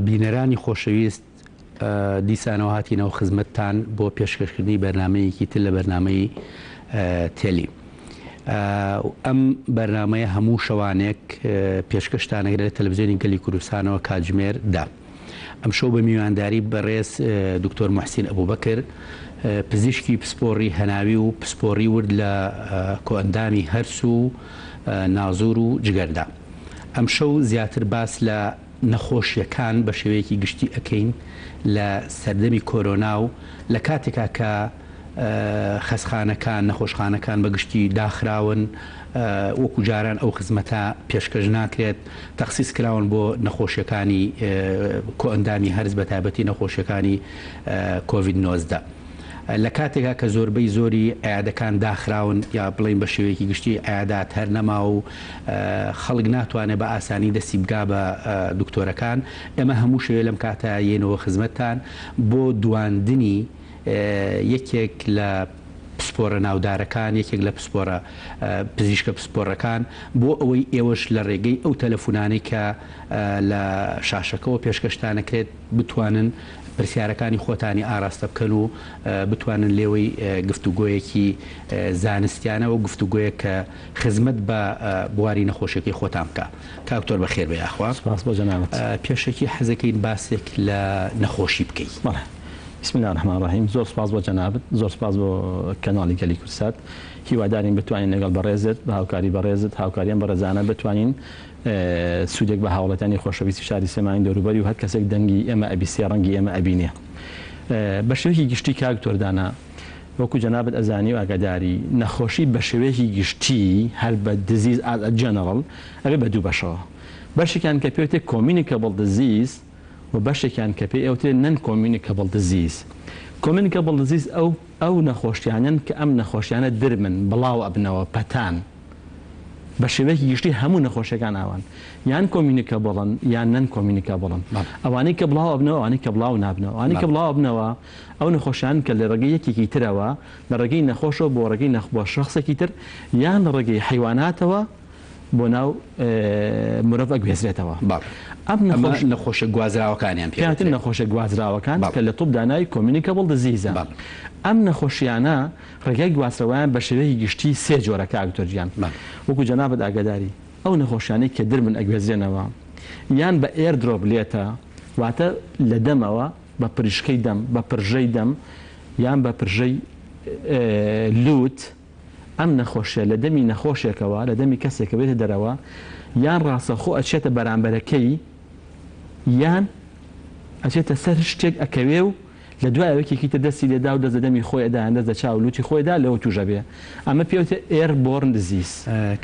بینەرانی خۆشەویست دیسانەوە هاتینەوە خزمەتتان بۆ پێشکەشکردنی بەرنمەیەکی تر لە بەرنمەی تێلی. ئەم بەرنمەیە هەموو شەوانێک پێشکەشتانەگرێت لە تەلەڤیزیۆنی گەلی کوردستانەوە کاتژمێردا. ئەم شەو بە میوانداری بەڕێز دکتۆر موحسین ئەبوبەکر، پزیشکی پسپۆڕی هەناوی و پسپۆڕی ورد لە کۆئەندامی هەرس و نازور و جگەردا. ئەم شەو زیاتر باس لە نەخۆشیەکان بە شێوەیەکی گشتی ئەەکەین لە سەردەمی کۆرۆنا و لە کاتێکا کە خەسخانەکان نەخۆشخانەکان بەگشتی داخراون، وەکو جاران ئەو خزمەتە پێشکەش ناکرێت، تەخسیس کراون بۆ نەخۆشیەکانی کۆئەندامی هەرس بە تایبەتی نەخۆشیەکانی کۆڤید-19. لە کاتێکا کە زۆربەی زۆری ئەیادەکان داخراون یا بڵین بە شێوەیەکی گشتی ئەیادات هەر نەما و خەڵک ناتوانێت بە ئاسانی دەستی بگا بە دکتۆرەکان، ئێمە هەموو شوێ لەم کاتە یێنەوە خزمەتتان بۆ دواندنی یەکێک لە پسپۆرە ناودارەکان، یەکێک لە پسپۆرە پزیشکە پسپۆڕەکان، بۆ ئەوەی ئێوەش لە ڕێگەی ئەو تەلەفۆنانەی کە لە شاشەکەەوە پێشکەشتانەکرێت بتوانن پرسیارەکانی خۆتانی ئاراستە بکەن و بتوانن لێوەی گفتوگۆیەکی زانستیانە و گفتوگوۆیە کە خزمەت بە بواری نەخۆشیەکەی خۆتان بکە. کاکتۆر بەخێر بێ یاخوا. سپاس بۆ جەنابەت. پێشەکی حەزەکەین باسێک لە نەخۆشی بکەیت. بسم الله الرحمن الرحیم. زۆر سپاس بۆ جەنابەت، زۆر سپاس بۆ کەناڵی گەلی کوردستان. هیوادارین بتوانین لەگەڵ بەڕێزت بە هاوکاری بەڕێزت هاوکاریان بەڕێزانە بتوانین سوودێک بە هاوڵەتانی خۆشەویستی شاری سێمانی دەوروبەری و هەر کەسێک دەنگی ئێمە ئەبیسێ ڕەنگی ئێمە ئەبینێ. بە شێوەیەکی گشتی کاکتۆردانە وەکو جەنابەت ئەزانی و ئاگاداری نەخۆشی بە شێوەیەکی گشتی هەر بە دزیز جەنەڕڵ ئەوێ بە دوو بەشەوە. بەشێکیان کە پێوتێ کۆمینیکەبڵ دزیز و بەشێکیان کە پێی ئەوتێ نەن کۆمینیکەبڵ دزیز. کۆمینیکەبڵ دزیز ئەو نەخۆشیانن کە ئەم نەخۆشیانە درمن بڵاو ئەبنەوە پەتان بە شێوەیەکی گشتی هەموو نەخۆشیەکان ئاوان یان کۆمینیکە بڵن یان نەن کۆمینیکە بڵن. ئەوانەی کە بڵاو ئەبنەوە ئەوانەی کە بڵاو نابنەوە، ئەوانەی کە بڵاو ئەبنەوە ئەو نەخۆشیان کە لە ڕێگەی یەکێکی ترەوە لە ڕێگەی نەخۆشەوە بۆ ڕێگەی بۆ شخصێکی تر یان لە ڕێگەی حیواناتەوە بۆ ناو مرۆڤ گوێزرێتەوە. ئەم نەخۆشە گوازراوەکانیان پێیان نەخۆشە گوازراوەکان کە لە توپ دانای کۆمینیکەبڵ دزیزە. ئەم نەخۆشیانە ڕێگای گواستنەوەیان بە شێوەیەکی گشتی سێ جۆرە کاکتۆرجیان. وەکو جەنابەت ئاگاداری ئەو نەخۆشیانەی کە درمن ئەگوێزرێنەوە یان بە ئێردرۆپ لێتە واتە لە دەمەوە بە پرشکەی دەم بە پرژەی دەم یان بە پرژەی لوت. ئەم نەخۆشیە لە دەمی نەخۆشێکەوە لە دەمی کەسێکە بێتە دەرەوە یان ڕاستەخۆ ئەچێتە بەرامبەرەکەی یان ئەچێتە سەر شتێک ئەکەوێ و لە دوای ئەوەیەکی تر دەستی لێدا و دەزە دەمی خۆی ئەدا هەندە چاو لوتی خۆیدا لەوە توژە بێ. ئەمە پێوتە ئێربۆرن دزیز.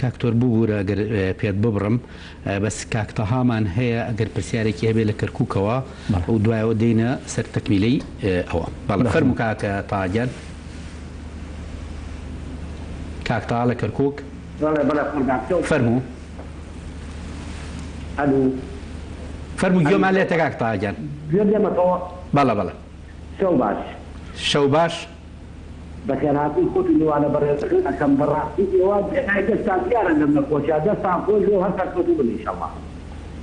کاکتۆر ببوورە ئەگەر پێت ببڕم بەس کاکتەهامان هەیە ئەگەر پرسیارێکی هەبێ لە کەرکووکەوە و دوایەوە دێنە سەر تەکمیلەی ئەوە. بەڵێ فەرموو کاکە تاجان. کاکتا لە کەرکووک فەرموو فەرموو گوێمان لێتە کاکتاجان. بەڵە بەڵە شەو باش بەکەناتی خۆتی لێوانە بەڕێزەکەن ئەەکەم بەڕاستی ئێوە دەستان دیارە لەم نەخۆشیە دەستان خۆش لێ هەر کەوتو بن ئینشەڵڵا.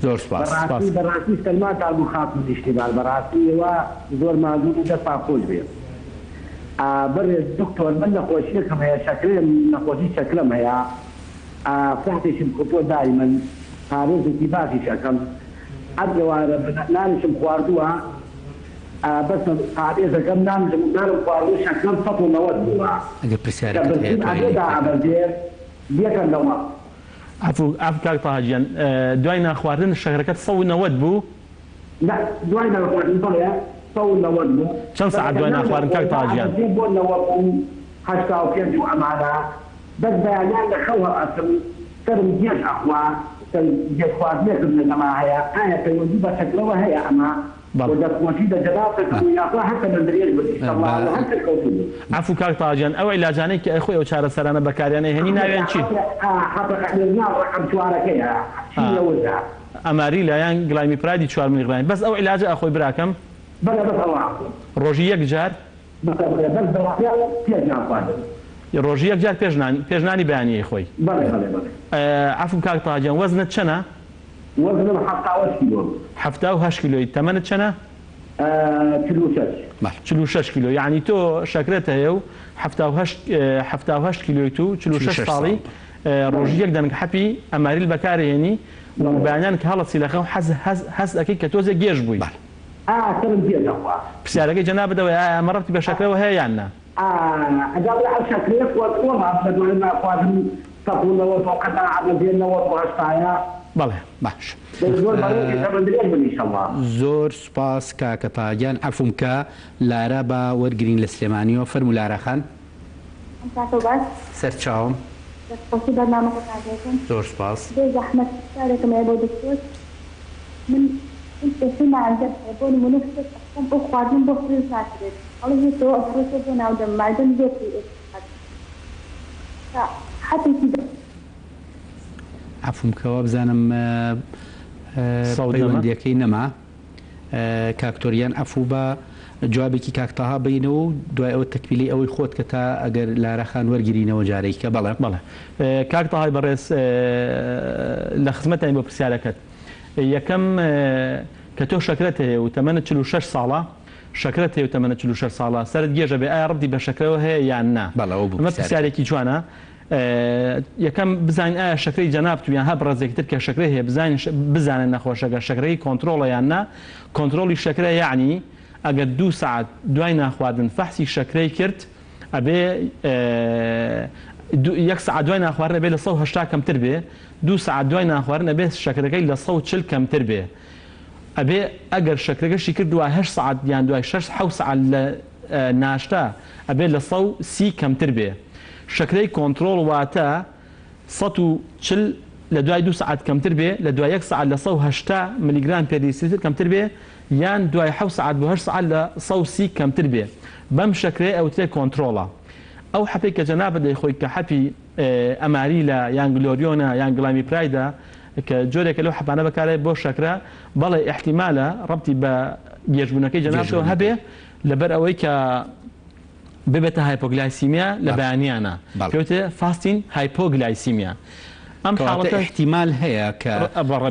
زۆر سپاس. بەڕاستی سەلمانتان بوو خاتون نیشتیمال بەڕاستی ئێوە زۆر مازوو و دەستان خۆش بێت. بەڕێز دکتۆر من نەخۆشیەکەم هەیە شەکرێم نەخۆشی شەکرم هەیە فەحتێکم کۆتۆ داری من پارێزێکی باشی شەکەم ئەدەوارە نانشم خواردووە بەس ئارێزەکەم نانم خواردو شەکرم 190 بووە. ئەگەر پرسیارەکەت یەکەندەوە ئەف کاکتاجیان دوای ناخواردن شەکرەکەت 190 بوو؟ دوای ناخواردن بڵێ 190 بوو. چەند سەعات دوای ناخواردن کاکتاجیان؟ بۆ 85 و ئەمانە بەس بەیانیان لە خەوە ئەسم سەرم گێژ ئەخوا گێژ خواردنێکم لەما هەیە ئایا پەیوەندی بە شەکرەوە هەیە ئەمە بۆ دەستخۆشی دەجەداتەکەم یاخوا هەر بە درێژ بێت هەر کەوتو بێت. عەفو کاکتاجیان ئەو عیلاجانەی کە خۆی ئەو چارەسەرانە بەکاریانەی هێنی ناویان چی؟ ڕقم چوارەکەیە ئەماری لایەن گلایمیپرایدی 4 میلیگرام. بەس ئەو عیلاجە ئەخۆی براکەم ڕۆژی یەک جار ڕۆژی یەک جار پێشنانی بەیانیەی خۆی. عەفو کاکتاجیان وەزنت چەنە؟ وزنم 7 كيلو 7 كيلو تمنت شنا 46 كيلو يعني تو شكرته يو 7 كيلو تو 46 صالي روجيك دانك حبي اماري البكاري يعني وبيانك هلا سيلخو حز اكيد كتوزي جيش بوي كرم جيش اخوا بسيارك جناب دوا مرتي بشكله وهي يعني اجاب على شكلك والله بدو لنا قادم تقول لو توقعنا على ديننا وتوقعنا بله باش زۆر سوپاس کاکەتاگیان عەفومکە لارە بە وەرگرین لە سلێمانیەوە فەرموو لارەخان سەرچاوم زۆر سوپاس زەحمەت کارێکم هەیە بۆ دکتۆر من سمع عندك بون منافسة أو خادم بخرج ناكرت الله يسوع أخرج بون عودة معدن جوتي حتى كده عفومکەوە بزانم پەیوەندیەکەی نەما کاکتۆریان عەفوو بە جوابێکی کاکتەها بینەوە و دوای ئەوە تەکمیلی ئەوەی خۆت کە تا ئەگەر لارەخان وەرگرینەوە جارێککە بەڵێ کاکتەهای بەڕێز لە خزمەتانی بۆ پرسیارەکەت یەکەم کە تۆ شەکرەت هەیە و تەمەنت 46 ساڵە شەکرەت هەیە و تەمەنە 46 ساڵە سەرت گێژە بێ ئایا ڕەبتی بە شەکرەوە هەیە یان نا ئەمە پرسیارێکی جوانە یەکەم بزانین ئایا شەکرەی جەناب تویان هە بڕێزێکتر کە شەکرە هەیە بزانن نەخۆشەکە شەکرەی کۆنتڕۆڵە یان نا کۆنتڕۆڵی شەکرە یعنی ئەگەر 2 ساعت دوای ناخواردن فەحسی شەکرەی کرد ئەبێ 1 ساعت دوای ناخواردن ئەبێ لە 180 کەمتر بێ 2 ساعت دوای ناخواردن ئەبێ شەکرەکەی لە 140 کەمتر بێ ئەبێ ئەگەر شەکرەکەشی کرد دوای 8 ساعت یان دوای 6 ساعت لە ناشتا ئەبێ لە 130 کەمتر بێ شەکرەی کۆنتڕۆڵ واتە 140 لە دوای 2 ساعت کەمتر بێ لە دوای 1 ساعت لە 180 میلیگرام پێر کەمتر بێ یان دوای 7 ساعت بۆ 8 ساعت لە 130 کەمتر بێ بەم شەکرەی ئەوترێ کۆنتڕۆڵە ئەو حەپەی کە جەنابە دەیخۆی کە حەپی ئەماری لە یان گلۆریۆنە یان گڵامی پرایدا کە جۆرێکە لەو حەپانە بەکارێت بۆ شەکرە بەڵێ احتیمالە ڕەبتی بە گێژبوونەکەی جەنابەوە هەبێ لەبەر ئەوەی کە ببێتە هایپۆگلایسیمیا لە بەیانیانە پێوتێ فاستین هایپۆگلایسیمیا ئەم حاڵەتە احتیمال هەیە کە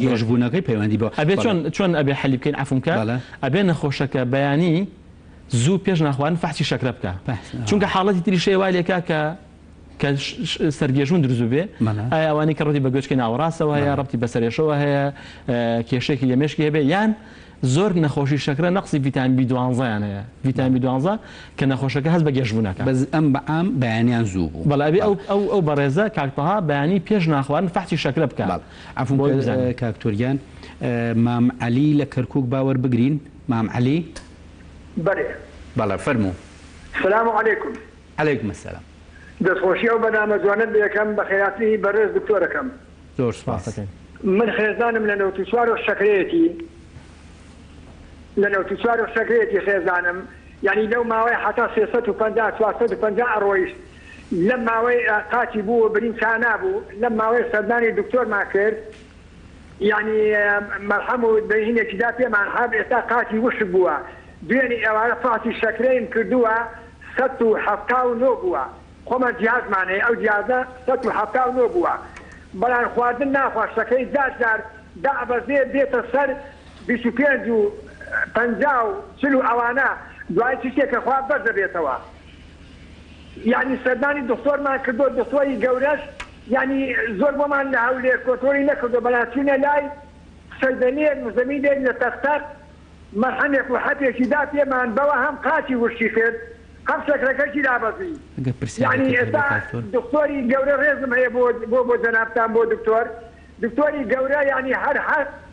گێژبوونەکەی پەیوەندی بۆ ئەبێ چۆن ئەبێ حەلی بکەین عەفومکە ئەبێ نەخۆشەکە بەیانی زوو پێش ناخواردن فەحسی شەکرە بکە چونکە حاڵەتی تری شێ وای لێکا کە سەرگێژون دروست بێ ئایا ئەوانی کە ڕەتی بە گوێچکەی ناوەڕاستەوە هەیە ڕەتی بەسەرێشەوە هەیە کێشێکی لە مێشکی هەبێ یان زۆر نەخۆشی شەکرە نەقسی ڤیتامین B12یان هەیە ڤیتامین B12 کە نەخۆشەکە هەست بە گێژبوونەکە بەس ئەم بەعام بەیانیان زوو بوو بەڵێ ئەو بەڕێزە کاکتەها بەیانی پێش ناخواردن فەحسی شەکرە بکە عەفوم کاکتۆریان مام عەلی لە کەرکووک باوەڕ بگرین مام عەلی بەڵێ فەرموو السلام عليكم عليكم السلام دەستخۆشی ئەو بەنامە جوانت یەکەم بە خێراتی بەڕێز دکتۆرەکەم زۆر سوپاس من خێزانم لە نەوتوچوار و شەکرەیەتی خێزانم یعنی لەو ماوەی حتا 350 ئەڕۆیشت لەم ماوەی قاچی بوو برین نابوو لەم ماوەی سەردانی دکتۆرمان کرد یعنی مەرحەم و بەهینێکیدا پێمان هەب ئێستا قاچی وشک بووە دوێنی ئێوارە فاتی شەکرەیم کردووە 179 بووە خۆمە جیازمانەیە ئەو جیازە 179 بووە بەڵام خواردن ناخوا شەکەی دار دابەزێ بێتە سەر 25 و 50 و 40 ئەوانە دوای چیشتێکە خوا بەر دەبێتەوە یعنی سەردانی دکتۆرمان کردو دکتۆری گەورەش یعنی زۆر بۆمان لە هەولێر کۆنتڕۆلی نەکردو بەڵام چوونە لای سەردەنێک مزەمینێک لە تەختەر مەرحەمێک و حەپێکیدا پێمان بەوە هەم قاچی وشتی کرد هەم شەکرەکەشی دابەزی یعنی ئێستا دکتۆری گەورە ڕێزم هەیە بۆ جەنابتان بۆ دکتۆری گەورە یعنی هەر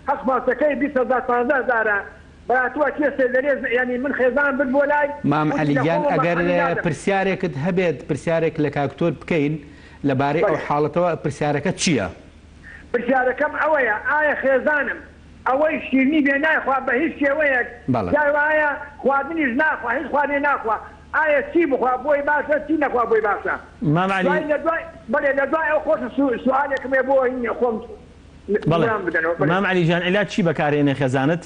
حەق ماسەکەی 20,000 بەاتوە کێسێ دەرێز ینی من خێزان بن بۆ لای مام عەلیگیان ئەگەر پرسیارێکت هەبێت پرسیارێک لە کاکتۆر بکەین لەبارەی ئەو حاڵەتەوە پرسیارەکە چییە؟ پرسیارەکەم ئەوەیە ئایا خێزانم ئەوەی شیرنی بێ نایخوا بە هیچ شێوەیەک جاوایە خواردنیش ناخوا هیچ خواردنی ناخوا ئایا چی بخوا بۆی باشە چی نەخوا بۆی باشە بەڵێ لە دوای ئەو خۆش سوالێکم بۆ خۆم مام عەلیجان عیلاج چی بەکارهێنێ خێزانت؟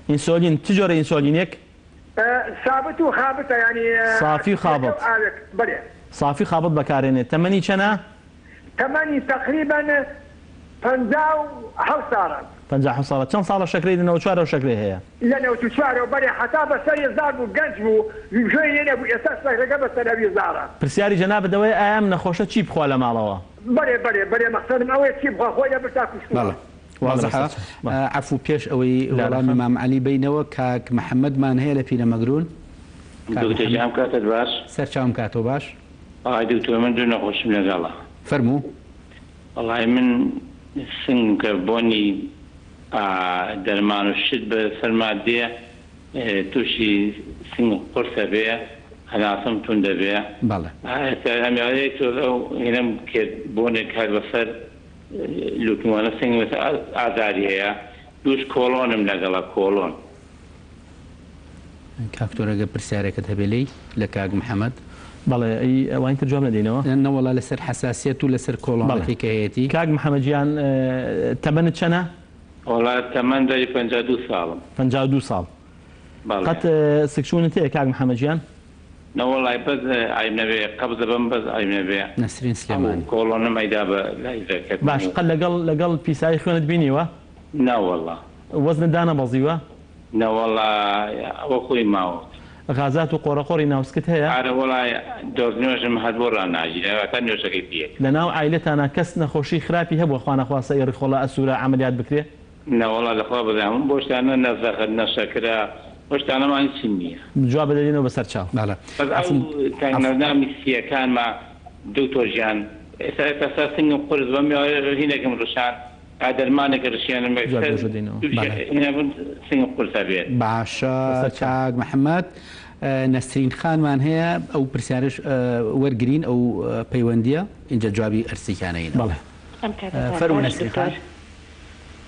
ئینسۆلین چ جۆرە ئینسۆلینێک؟ سابت و خابتە ینی صافی خابت صافی خابت بەکارهێنێت تەمەنی چەنە؟ تەمەنی تقریبا 57 ساڵە 57 ساڵە چەند ساڵە شەکرەی لە 94 شەکرەی هەیە لە 94 بەری حتا بەسەری زار بوو گەنج بوو ژۆی لێ نەبوو ئێستا شەکرەکە بەسەروی زارە پرسیاری جەنابەت دەوەی ئایا ئەم نەخۆشە چی بخوا لە ماڵەوە بەرێ مەقسەدم ئەوەیە چی بخوا خۆی لە برتا کوشتووە واضحە عفو پێش ئەوەی وەڵامی مام عەلی بینەوە کاک محەممەدمان هەیە لە پیرەمەگرون دکتۆر کاتت باش سەرچاوم کاتۆ باش دکتۆر من دوو نەخۆشیم لەگەڵە فەرموو وەڵای من سنگکە بۆنی دەرمان و شت بە سەرمادێ تووشی سنگ قورسە بێ هەناسم تون دەبێ ئەمێت ئەو هێنم کرد بۆنێک هەر بەسەر لوتمانە سنگ ئازاری هەیە دووش کۆڵۆنم لەگەڵە کۆڵۆن کاکتۆرەگە پرسیارێکت هەبێ لە کاک محەممەد بەڵێ ئەوان تر جواب نەدەینەوە نەوەڵا لەسەر حساسیت و لەسەر کۆڵۆنەکەی کە هەیەی کاک محەممەدیان تەمەنت چەنە؟ وڵات تەمەن داری 52 ساڵم 52 ساڵ قەت سکشونت هەیە کاک محەممەدیان؟ نەوەڵای بەس ئایم نەبێ قەبزە بم بەس ئایم نەبێ نەسرین سلێمانی کۆڵۆنە مەیدا بە لایزەکە باش قەت لەگەڵ پیسایی خوێنت بینیوە؟ ناوەڵا وەزنت دانە بەزیوە؟ نەوەڵا وەخۆی ماوە غازات و قۆڕەقۆڕی ناوسکت هەیە؟ ئارە وڵای دۆزنێژم هەر بۆ ڕناژیرە تا نوێژەکەی پێ لە ناو عیلەتانە کەس نەخۆشی خراپی هەبووە خوانەخواسە ئێڕی خۆڵا ئەسوورە عملیات بکرێ؟ نەوەڵا لەخوا بەزانم بۆ شتانە نەزەخت نەشەکرا بۆ شتانەمان چی نییە جواب بدەینەوە بەسەر چاو نامی سیەکانمە دکتۆر ژیان ئێستا سنگ قورس بەم هینێکم ڕشان دەرمانێکە ڕشیانم سنگ قورسە بێت باشە کاک محەممەد نەسرین خانمان هەیە ئەو پرسیارش وەرگرین ئەو پەیوەندیە اینجا جوابی ئەرسیکانەیە بەڵێ فەرموو نەسرین خان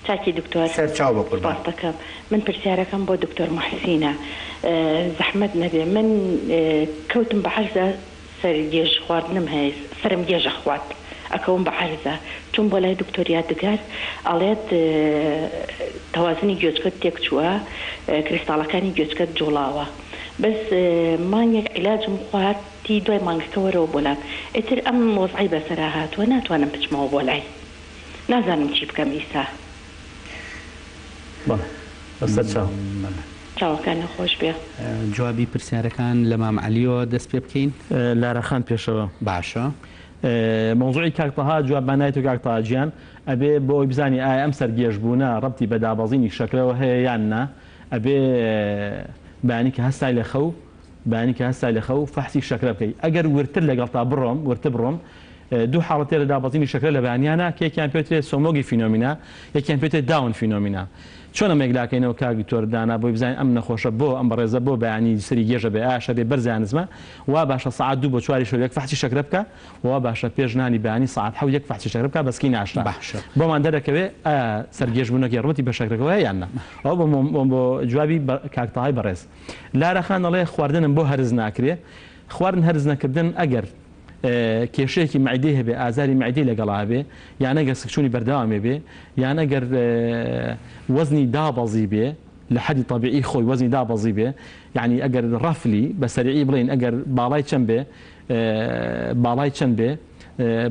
چاکی دکتۆر سەرچاو بە قوربان دەکەم من پرسیارەکەم بۆ دکتۆر محسینە زەحمەت نەبێ من کەوتم بە حەرزە سەرگێژ خواردنم هەیە سرم گێژە خوارد ئەکەوم بە حەرزە چون بۆ لای دکتۆریا دەگەر ئەڵێت تەوازنی گوێچکت تێک چووە کریستاڵەکانی گوێچکت جوڵاوە بەس مانگێک عیلاجم خواردی دوای مانگەکە وەرەوە بۆلام ئیتر ئەم وەزعی بەسەرا هاتووە ناتوانم بچمەوە بۆ لای نازانم چی بکەم ئیسا چاوەکان نەخۆش بێ جوابی پرسیارەکان لە مام عەلیەوە دەست پێ بکەین لارەخان پێشەوە باشە مۆزوعی کاکتەها جوابانایەت و کاکتاجیان ئەبێ بۆ ئەوی بزانی ئایا ئەم سەرگێژبوونە ڕەبتی بە دابەزینی شەکرەوە هەیە یان نا ئەبێ بەیانی کە هەستای لە خەو بەیانی کە هەستای لە خەو فەحسی شەکرە بکەیت ئەگەر ورتر لەگەڵ تا بڕۆم دوو حاڵەتێ لە دابەزینی شەکرە لە بەیانیانە کە یەکیان پێوترێت سۆمۆگی فینۆمینا یەکیان پێوترێت داون فینۆمینا چۆنە مێگلاکەینەوە کاگی تۆردانا بۆی بزانین ئەم نەخۆشە بۆ ئەم بەڕێزە بۆ بەیانی سەری گێژە بێ ئاشە بێ بەرزیانزمە وا باشە ساعت 2 بۆ 4 شەو یەک فەحسی شەکرە بکە وا باشە پێشنانی بەیانی ساعت 7 یەک فەحسی شەکرە بکە بەسکی ناشتا بۆمان دەرەکەوێ سەرگێژبوونەکەی ڕەبەتی بە شەکرەکەەوە یان نا ئەو بۆ جوابی کاکتەهای بەڕێز لارەخان دەڵێ خواردنم بۆ هەرز ناکرێ خواردن هەرز نەکردن ئەگەر کێشەیەکی معدەی هەبێ ئازاری معدەی لەگەڵا هەبێ یان ئەگەر سکشوونی بەردەوامێ بێ یان ئەگەر وەزنی دابەزی بێ لە حەدی طبیعی خۆی وەزنی دابەزی بێ یعنی ئەگەر ڕەفلی بە سەریعی بڵین ئەگەر باڵای چەند بێ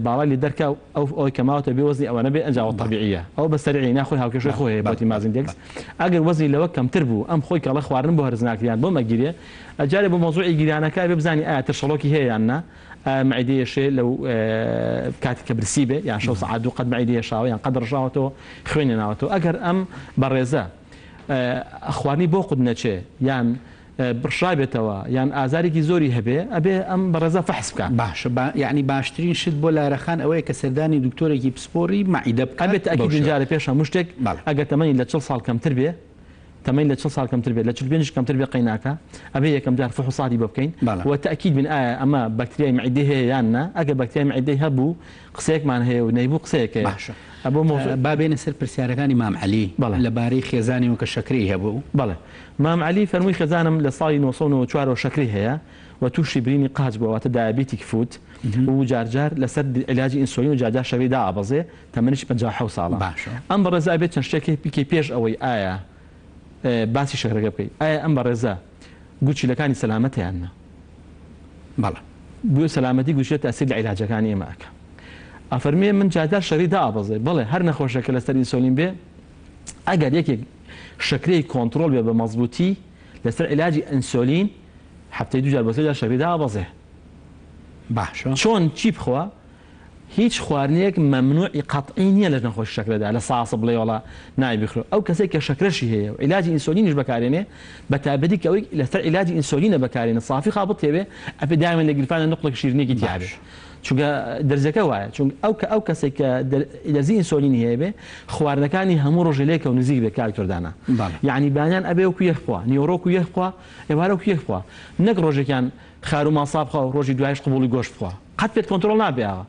باڵای لێ دەرکە ئەوی کەماوەتە بێ وەزنی ئەوە نەبێ ئەنجاوە طبیعیە ئەو بە سەریعی ناخۆی هاوکێشەی خۆی هەیە بۆتی مازیندێکس ئەگەر وەزنی لەوە کەمتر بوو ئەم خۆی کەڵە خواردن بۆ هەرز ناکریان بۆ مەگیرێ ئەجارێ بۆ مۆزوعی گیرانەکە بێ بزانی ئایا ترشەڵۆکی هەیە یان نا معدەیەشێ لەو کاتی کە برسی بێ یان شەو سەعات 2 قەت معدەیە شاوە یان قەت ڕژاوەتەوە خوێنێ ناوەتەوە ئەگەر ئەم بەڕێزە خواردنی بۆ قوت نەچێ یان بڕشابێتەوە یان ئازارێکی زۆری هەبێ ئەبێ ئەم بەڕێزە فەحس بکە باشە یعنی باشترین شت بۆ لارەخان ئەوەیە کە سەردانی دکتۆرێکی پسپۆری معیدە بکە ئەبێت ئەکید جارە پێش هەموو شتێک ئەگەر تەمەنی لە 40 ساڵ کەمتر بێ تەمەین لە 40 ساڵ کەمتر بێت لە 45 کەمتر بێ قەیناکە ئەبێ یەکەم جار فحوساتی بۆ بکەین و تەکید بن ئایا ئەمە بەکتریای معدەی هەیە یان نا ئەگەر بەکتریای معدەی هەبوو قسەیەکمان هەیە و نەیبوو قسەیەکە باشە با بێنە سەر پرسیارەکانی مام عەلی لەبارەی خێزانی و کە شەکرەی هەبوو بەڵێ مام عەلی فەرمووی خێزانم لە ساڵی 1994 شەکری هەیە و تووشی برینی قاچ بووەواتە دایابێتیک فوت و جارجار لەسەر علاجی ئینسولین و جارجار شەوی دائەبەزێ تەمەنیش 57 ساڵە ئەم بەڕێزە ئەبێت چەند شتێکی بکەی پێش ئەوەی ئایا باسی شەکرەکە بکەیت ئایا ئەم بەڕێزە گوچیلەکانی سەلامەتیان نا بەڵێ بۆ سەلامەتی گوشێت تەسیر لە عیلاجەکانی ئێمەکە ئەفەرمێ من جادار شەریدا ئابەزێ بڵێ هەر نەخۆشەکە لەسەر ئینسۆلین بێ ئەگەر یەکێک شەکرەی کۆنتترۆل بێ بە مەزبوطی لەسەر علاجی ئەنسۆلین هەفتەی دوجار بەسەر شەریدا ئابەزێ باشە چۆن چی بخوا هیچ خواردنێک مەمنوعی قەتعی نییە لە نەخۆشی شەکرەدا لە ساسە بڵێ وڵا نای بخرێ ئەو کەسێک کە شەکرەشی هەیە و علاجی ئینسۆلینیش بەکارێنێ بە تایبەتی کە ئەوەی لەسەر علاجی ئینسۆلینە بەکارێنە صافی خابڵ تێبێ ئەپێ دایمەن لە گرفانە نقڵێک شیرینێکی دیابێ چونکە دەرزەکە وایە چون ئەو کەسێک کە دەرزی ئینسۆلینی هەیە بێ خواردنەکانی هەموو ڕۆژێ لێکە و نزیک بێ کاکتۆردانە یعنی بانیان ئەبێ وەکو یەک بخوا نیۆڕۆک و یەک بخوا ئێوارە وەکو یەک بخوا نەک ڕۆژێکیان خار و ماسا بخوا و ڕۆژی دوایش قبوڵی گۆشت بخوا قەت پێت کۆنتترۆل نابێەوە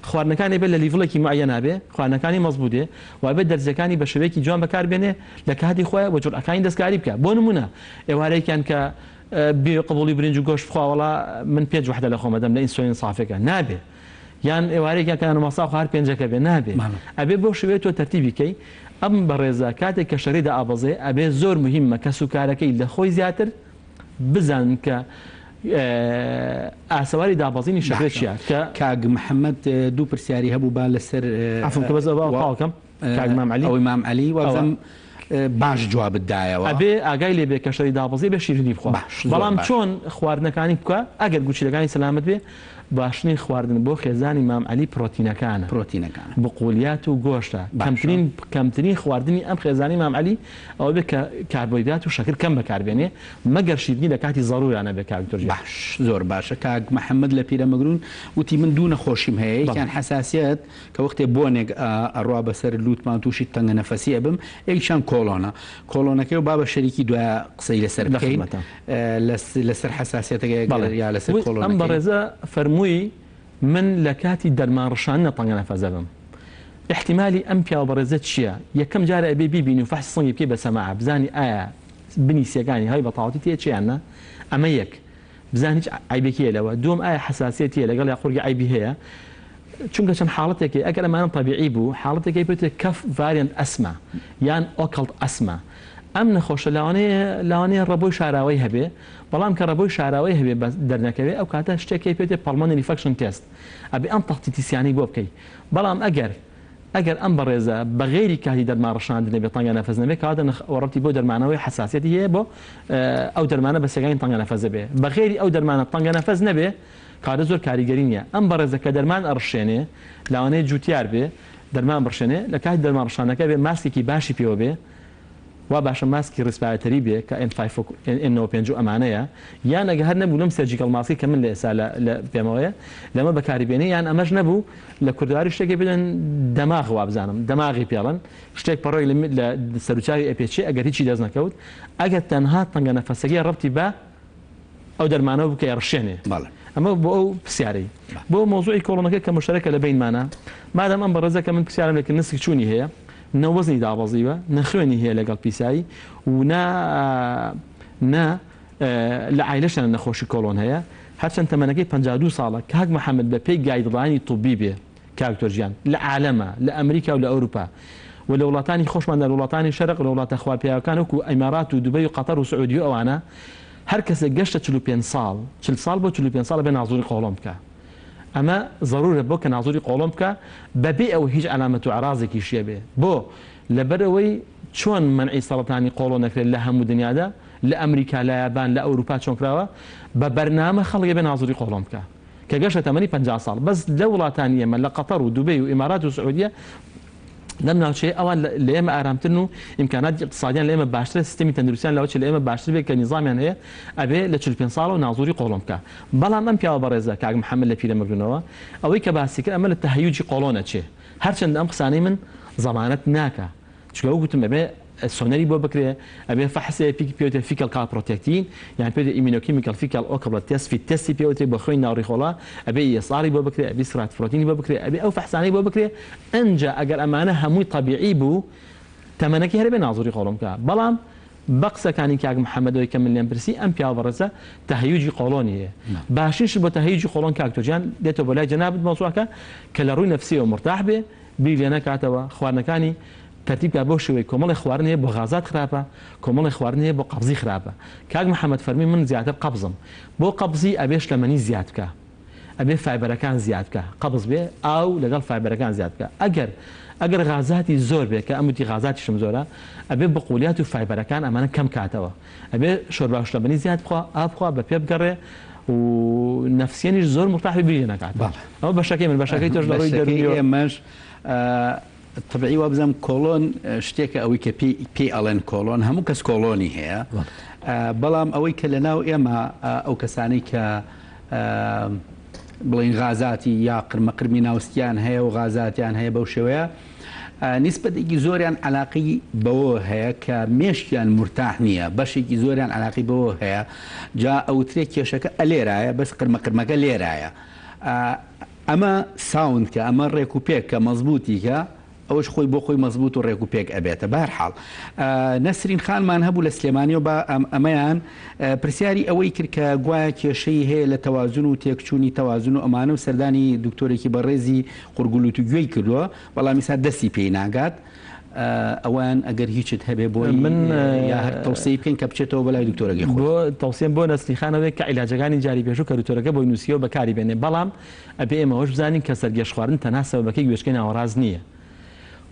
خواردنەکانی بێت لە لیڤڵێکی معەن نابێ خواردنەکانی مەزبوطێ و بێت دەرزەکانی بە شێوەیەکی جوان بەکاربێنێ لە کاتی خۆیان بۆ جوڕەکانی دەستکاری بکە بۆ نمونە ئێوارەیەکیان کە بێ قبوڵی برنج و گۆشت بخواوەڵا من 5 وحدە لە خۆمەدەم لە ئینسۆلین صافەکە نابێ یان ئێوارەیەکیان کە مەسا هەر پێنجەکە بێ نابێ ئەبێ بۆ شوێت تۆ تەرتیبیکەی ئەم بەڕێزە کاتێک کە شەریدا ئابەزێ ئەبێ زۆر مهمە کە سوکارەکەی لە خۆی زیاتر بزان کە ئاسەواری دابەزینی شەکرە چیە کاگ محەممەد دوو پرسیاری هەبوو با لەسەر ئەفم کە بەزە باوکەم کاگ مام عەلی ئەوەی مام عەلی وەزەم باش جواب بدایەوە ئەبێ ئاگای لێ بێ کە شەری دابەزی بە شیرینی بخوا بەڵام چۆن خواردنەکانی بکە ئەگەر گوچیلەکانی سەلامت بێ باشنی خواردن بۆ خێزانی مام عەلی پرۆتینەکانە بقولیات و گۆشتە کەمترین خواردنی ئەم خێزانی مام عەلی ئەوە بێ کە کاربۆیدرات و شەکر کەم بەکاربێنێ مەگەر شیرنی لە کاتی زەڕوریانە بێ کاکتۆر باش زۆر باشە کاک محەممەد لە پیرەمەگرون وتی من دوو نەخۆشیم هەیە یان حساسیت کە وەختێ بۆنێک ئەڕوا بەسەر لوتمان تووشی تەنگە نەفەسیە بم یەکیشان کۆلۆنەکەی و با بە شەریکی دوای قسەی لەسەر بکەین لەسەر حساسیتەکە یا لەسەر کۆلۆنەکە ئەم بەڕێزە فەرمووی من لە کاتی دەرمانڕشانە تەنگە نەفەزە بم احتیمالی ئەم پیاوە بەڕێزە چییە یەکەم جارە ئەبێ بیبینی و فەحسی سەنگی بکەی بە سەماع بزانی ئایا بنی سیەکانی هەوی بەتاواتی تێ چیانە ئەمە یەک بزان هیچ عیبێکی لەوە دوم ئایا حساسیەتیە لەگەڵ یا قورگی عیبی هەیە چونکە چەند حاڵەتێکی ئەگەر ئەمانە طبیعی بوو حاڵەتێکی بێتە کەف ڤاریەنت ئەسما یان ئۆکەڵت ئەسما ئەم نەخۆشە لاوانەیە ڕەبۆی شاراوەی هەبێ بەڵام کە ڕەبۆی شاراوەی هەبێ دەرنەکەوێ ئەو کاتە شتێکی پێێتێ پەڵمۆنی فەکشن تێست ئەبێ ئەم تەختیتیسیانی بۆ بکەیت بەڵام ئەگەر ئەم بەڕێزە بەغێری کاتی دەرمانڕشاندنە بێت تەنگە نەفەز نەبێت کاتە وەڕەتی بۆ دەرمانەوەی حساسیەتی هەیە بۆ ئەو دەرمانە بە سێگانی تەنگە نەفەزە بێ بەغێری ئەو دەرمانە تەنگە نەفەز نەبێ کارە زۆر کاریگەری نییە ئەم بەڕێزە کە دەرمان ئەڕشێنێ لاوانەیە جوتیار بێ دەرمان بڕشێنێ لە کاتی دەرمانڕشانەکە بێ ماسکێکی باشی پێوە بێ وا باشە ماسکی ڕسپایەتەری بێ کە N95 ئەمانەیە یان ئەگە هەر نەبوو لەم سەرجیکەڵ ماسکی کە من لە ئێستا لە پێمەوەیە لەمە بەکاریبێنێ یان ئەمەش نەبوو لە کوردواری شتێکی بدەن دەماغ وا بزانم دەماغی پێڵن شتێک پەڕۆی لە سەرچاوی ئەپێچێ ئەگەر هیچی دەست نەکەوت ئەگەر تەنها تەنگە نەفەسەکەی ڕەبتی بە ئەو دەرمانەوە بکە ڕشێنێ ئەمە بۆ ئەو پرسیارەی بۆ مۆزوعی کۆڵۆنەکە کە مشتەرەکە لە بینمانە مادام ئەم بەڕێزەکە من پرسیارم لێکن نسکی چوونی هەیە نەوەزنی دابەزیوە نەخوێنی هەیە لەگەڵ پیسایی و لە عیلەشان نەخۆشی کۆڵۆن هەیە هەرچەند تەمەنەکەی 52 ساڵە کاک محەممەد بە پێی گایدڵانی توبی بێ کاکتۆرژیان لە عالەمە لە ئەمریکا و لە ئەوروپا و لە وڵاتانی خۆشمان لە وڵاتانی شەرق لە وڵاتە خواپیاوەکان وەکو ئەیمارات و دوبەی و قەتەر و سعودی و ئەوانە هەر کەسێک گەشتە 45 ساڵ 40 ساڵ بۆ 45 ساڵ بێ نازوری قۆڵۆن بکە ئەمە ضرورە بۆ کە نازوری قۆڵۆن بکە بەبێ ئەو هیچ علامەت و عرازێکی شیە بێ بۆ لەبەرەوەی چۆن منعی سەرەتانی قۆڵۆن نەکرێت لە هەموو دنیادا لە ئەمریکا لە یابان لە ئەوروپا چۆن کراوە بە بەرنامە خەڵک بێ نازوری قۆڵۆن بکە کە گەشتە تەمەنی 50 ساڵ بەس لە وڵاتانی ئێمە لە قەتەر و دوبەی و ئیمارات و سعودیە لەم ناوچەیە ئەوان لە ئێمە ئارامترن و ئیمکانات اقتصادیان لە ئێمە باشترە سیستمی تەندروستیان لەوە لە ئێمە باشتر بێت کە نیزامیان هەیە ئەبێ لە 45 ساڵ و نازوری قۆڵۆن بکە بەڵام ئەم پیاوە بەڕێزە کاک محەممەد لە پیرەمەگرونەوە ئەوەی کە باسی کرد ئەمە لە تەهەیوجی قۆڵۆنە چێ هەرچەند ئەم قسانەی من زەمانەت ناکە چکە وگوتم ئەبێ سۆنەری بۆ بکرێ ئەبێ فەحسێ پێوتە فیکەل کال پرۆتێکتین یان پێوتە ئیمینۆکیمیکەل فیکەل ئۆکەڵە تەستی پێوتێ بە خۆی ناوڕیخۆڵا ئەبێ ئێساری بۆ بکرێ ئەبێ سرات پرۆتینی بۆ بکرێ ئەبێ ئەو فەحسانەی بۆ بکرێ ئەنجا ئەگەر ئەمانە هەمووی طبیعی بوو تەمەنەکی هەربێ نازوری قۆڵۆن بکە بەڵام بە قسەکانی کاک محەممەدەوەی کە من لێم پرسی ئەم پیاوە بەڕێزە تەهەیوجی قۆڵۆنی هەیە باشیش بۆ تەهەیوجی قۆڵۆن کاکتۆرجیان دێتەوە بۆ لای جەنابەت مەوزوعەکە کە لە ڕووی نەفسیەوە مرتاح بێ بیر لێ نەکاتەوە خواردنەکانی ترتیبکە بۆ شوەی کۆمەڵی خواردن هەیە بۆ غازات خراپە کۆمەڵی خواردن هەیە بۆ قەبزی خراپە کاک محەممەد فەرمی من زیاتر قەبزم بۆ قەبزی ئەبێ شلەمەنی زیاد بکە ئەبێ فایبەرەکان زیاد بکە قەبز بێ ئاو لەگەڵ فایبەرەکان زیاد بکە ئەگەر غازاتی زۆر بێت کە ئەموتی غازاتیشم زۆرە ئەبێ بقولیات و فایبەرەکان ئەمانە کەم کاتەوە ئەبێ شۆربا شتەبنی زیاد بخوا ئابخوا بە پێ بگەڕێ و نفسیێنیش زۆر مرتاحی بریە نکات ئەوە بەشەکەی من بەشەکەی تۆش لەڕۆی دەروی ئێمەش طبعی وا بزەم کۆلۆن شتێکە ئەوەی کە پێی ئەڵێن کۆلۆن هەموو کەس کۆلۆنی هەیە بەڵام ئەوەی کە لەناو ئێمە ئەو کەسانەی کە بڵین غازاتی یا قرمەقرمی ناوستیان هەیە و غازاتیان هەیە بەو شێوەیە نیسبەتێکی زۆریان علاقی بەوە هەیە کە مێشتیان مرتاح نییە بەشێکی زۆریان علاقی بەوە هەیە جا ئەوترێ کێشەکە ئەلێرایە بەس قرمەقرمەکە لێرایە ئەمە ساوند کە ئەمە ڕێک و پێک کە مەزبوطی کە ئەوش خۆی بۆ خۆی مەزبوط و ڕێک و پێک ئەبێتە بەهەرحاڵ نەسرین خانمان هەبوو لە سلێمانیەوە بە ئەمەیان پرسیاری ئەوەی کرد کە گوایە کێشەی هەیە لە تەوازن و تێکچوونی تەوازن و ئەمانە و سەردانی دکتۆرێکی بەڕێزی قورگولوت و گوێی کردووە بەڵامی سا دەستی پێی ناگات ئەوان ئەگەر هیچت هەبێ بۆ من یا هەر تەوسەی بکەین کە بچێتەوە بەلای دکتۆرەکەی خۆ بۆ تەوسێم بۆ نەسلیخانەوەی کە عیلاجەکانی جاری پێشوو کە دکتۆرەکە بۆی نووسیەوە بەکاری بێنێ بەڵام ئەبێ ئێمەوەش بزانین کە سەرگەشت خواردن تەنها سەبەبەکەی گوێچکەی ناوەڕاز نییە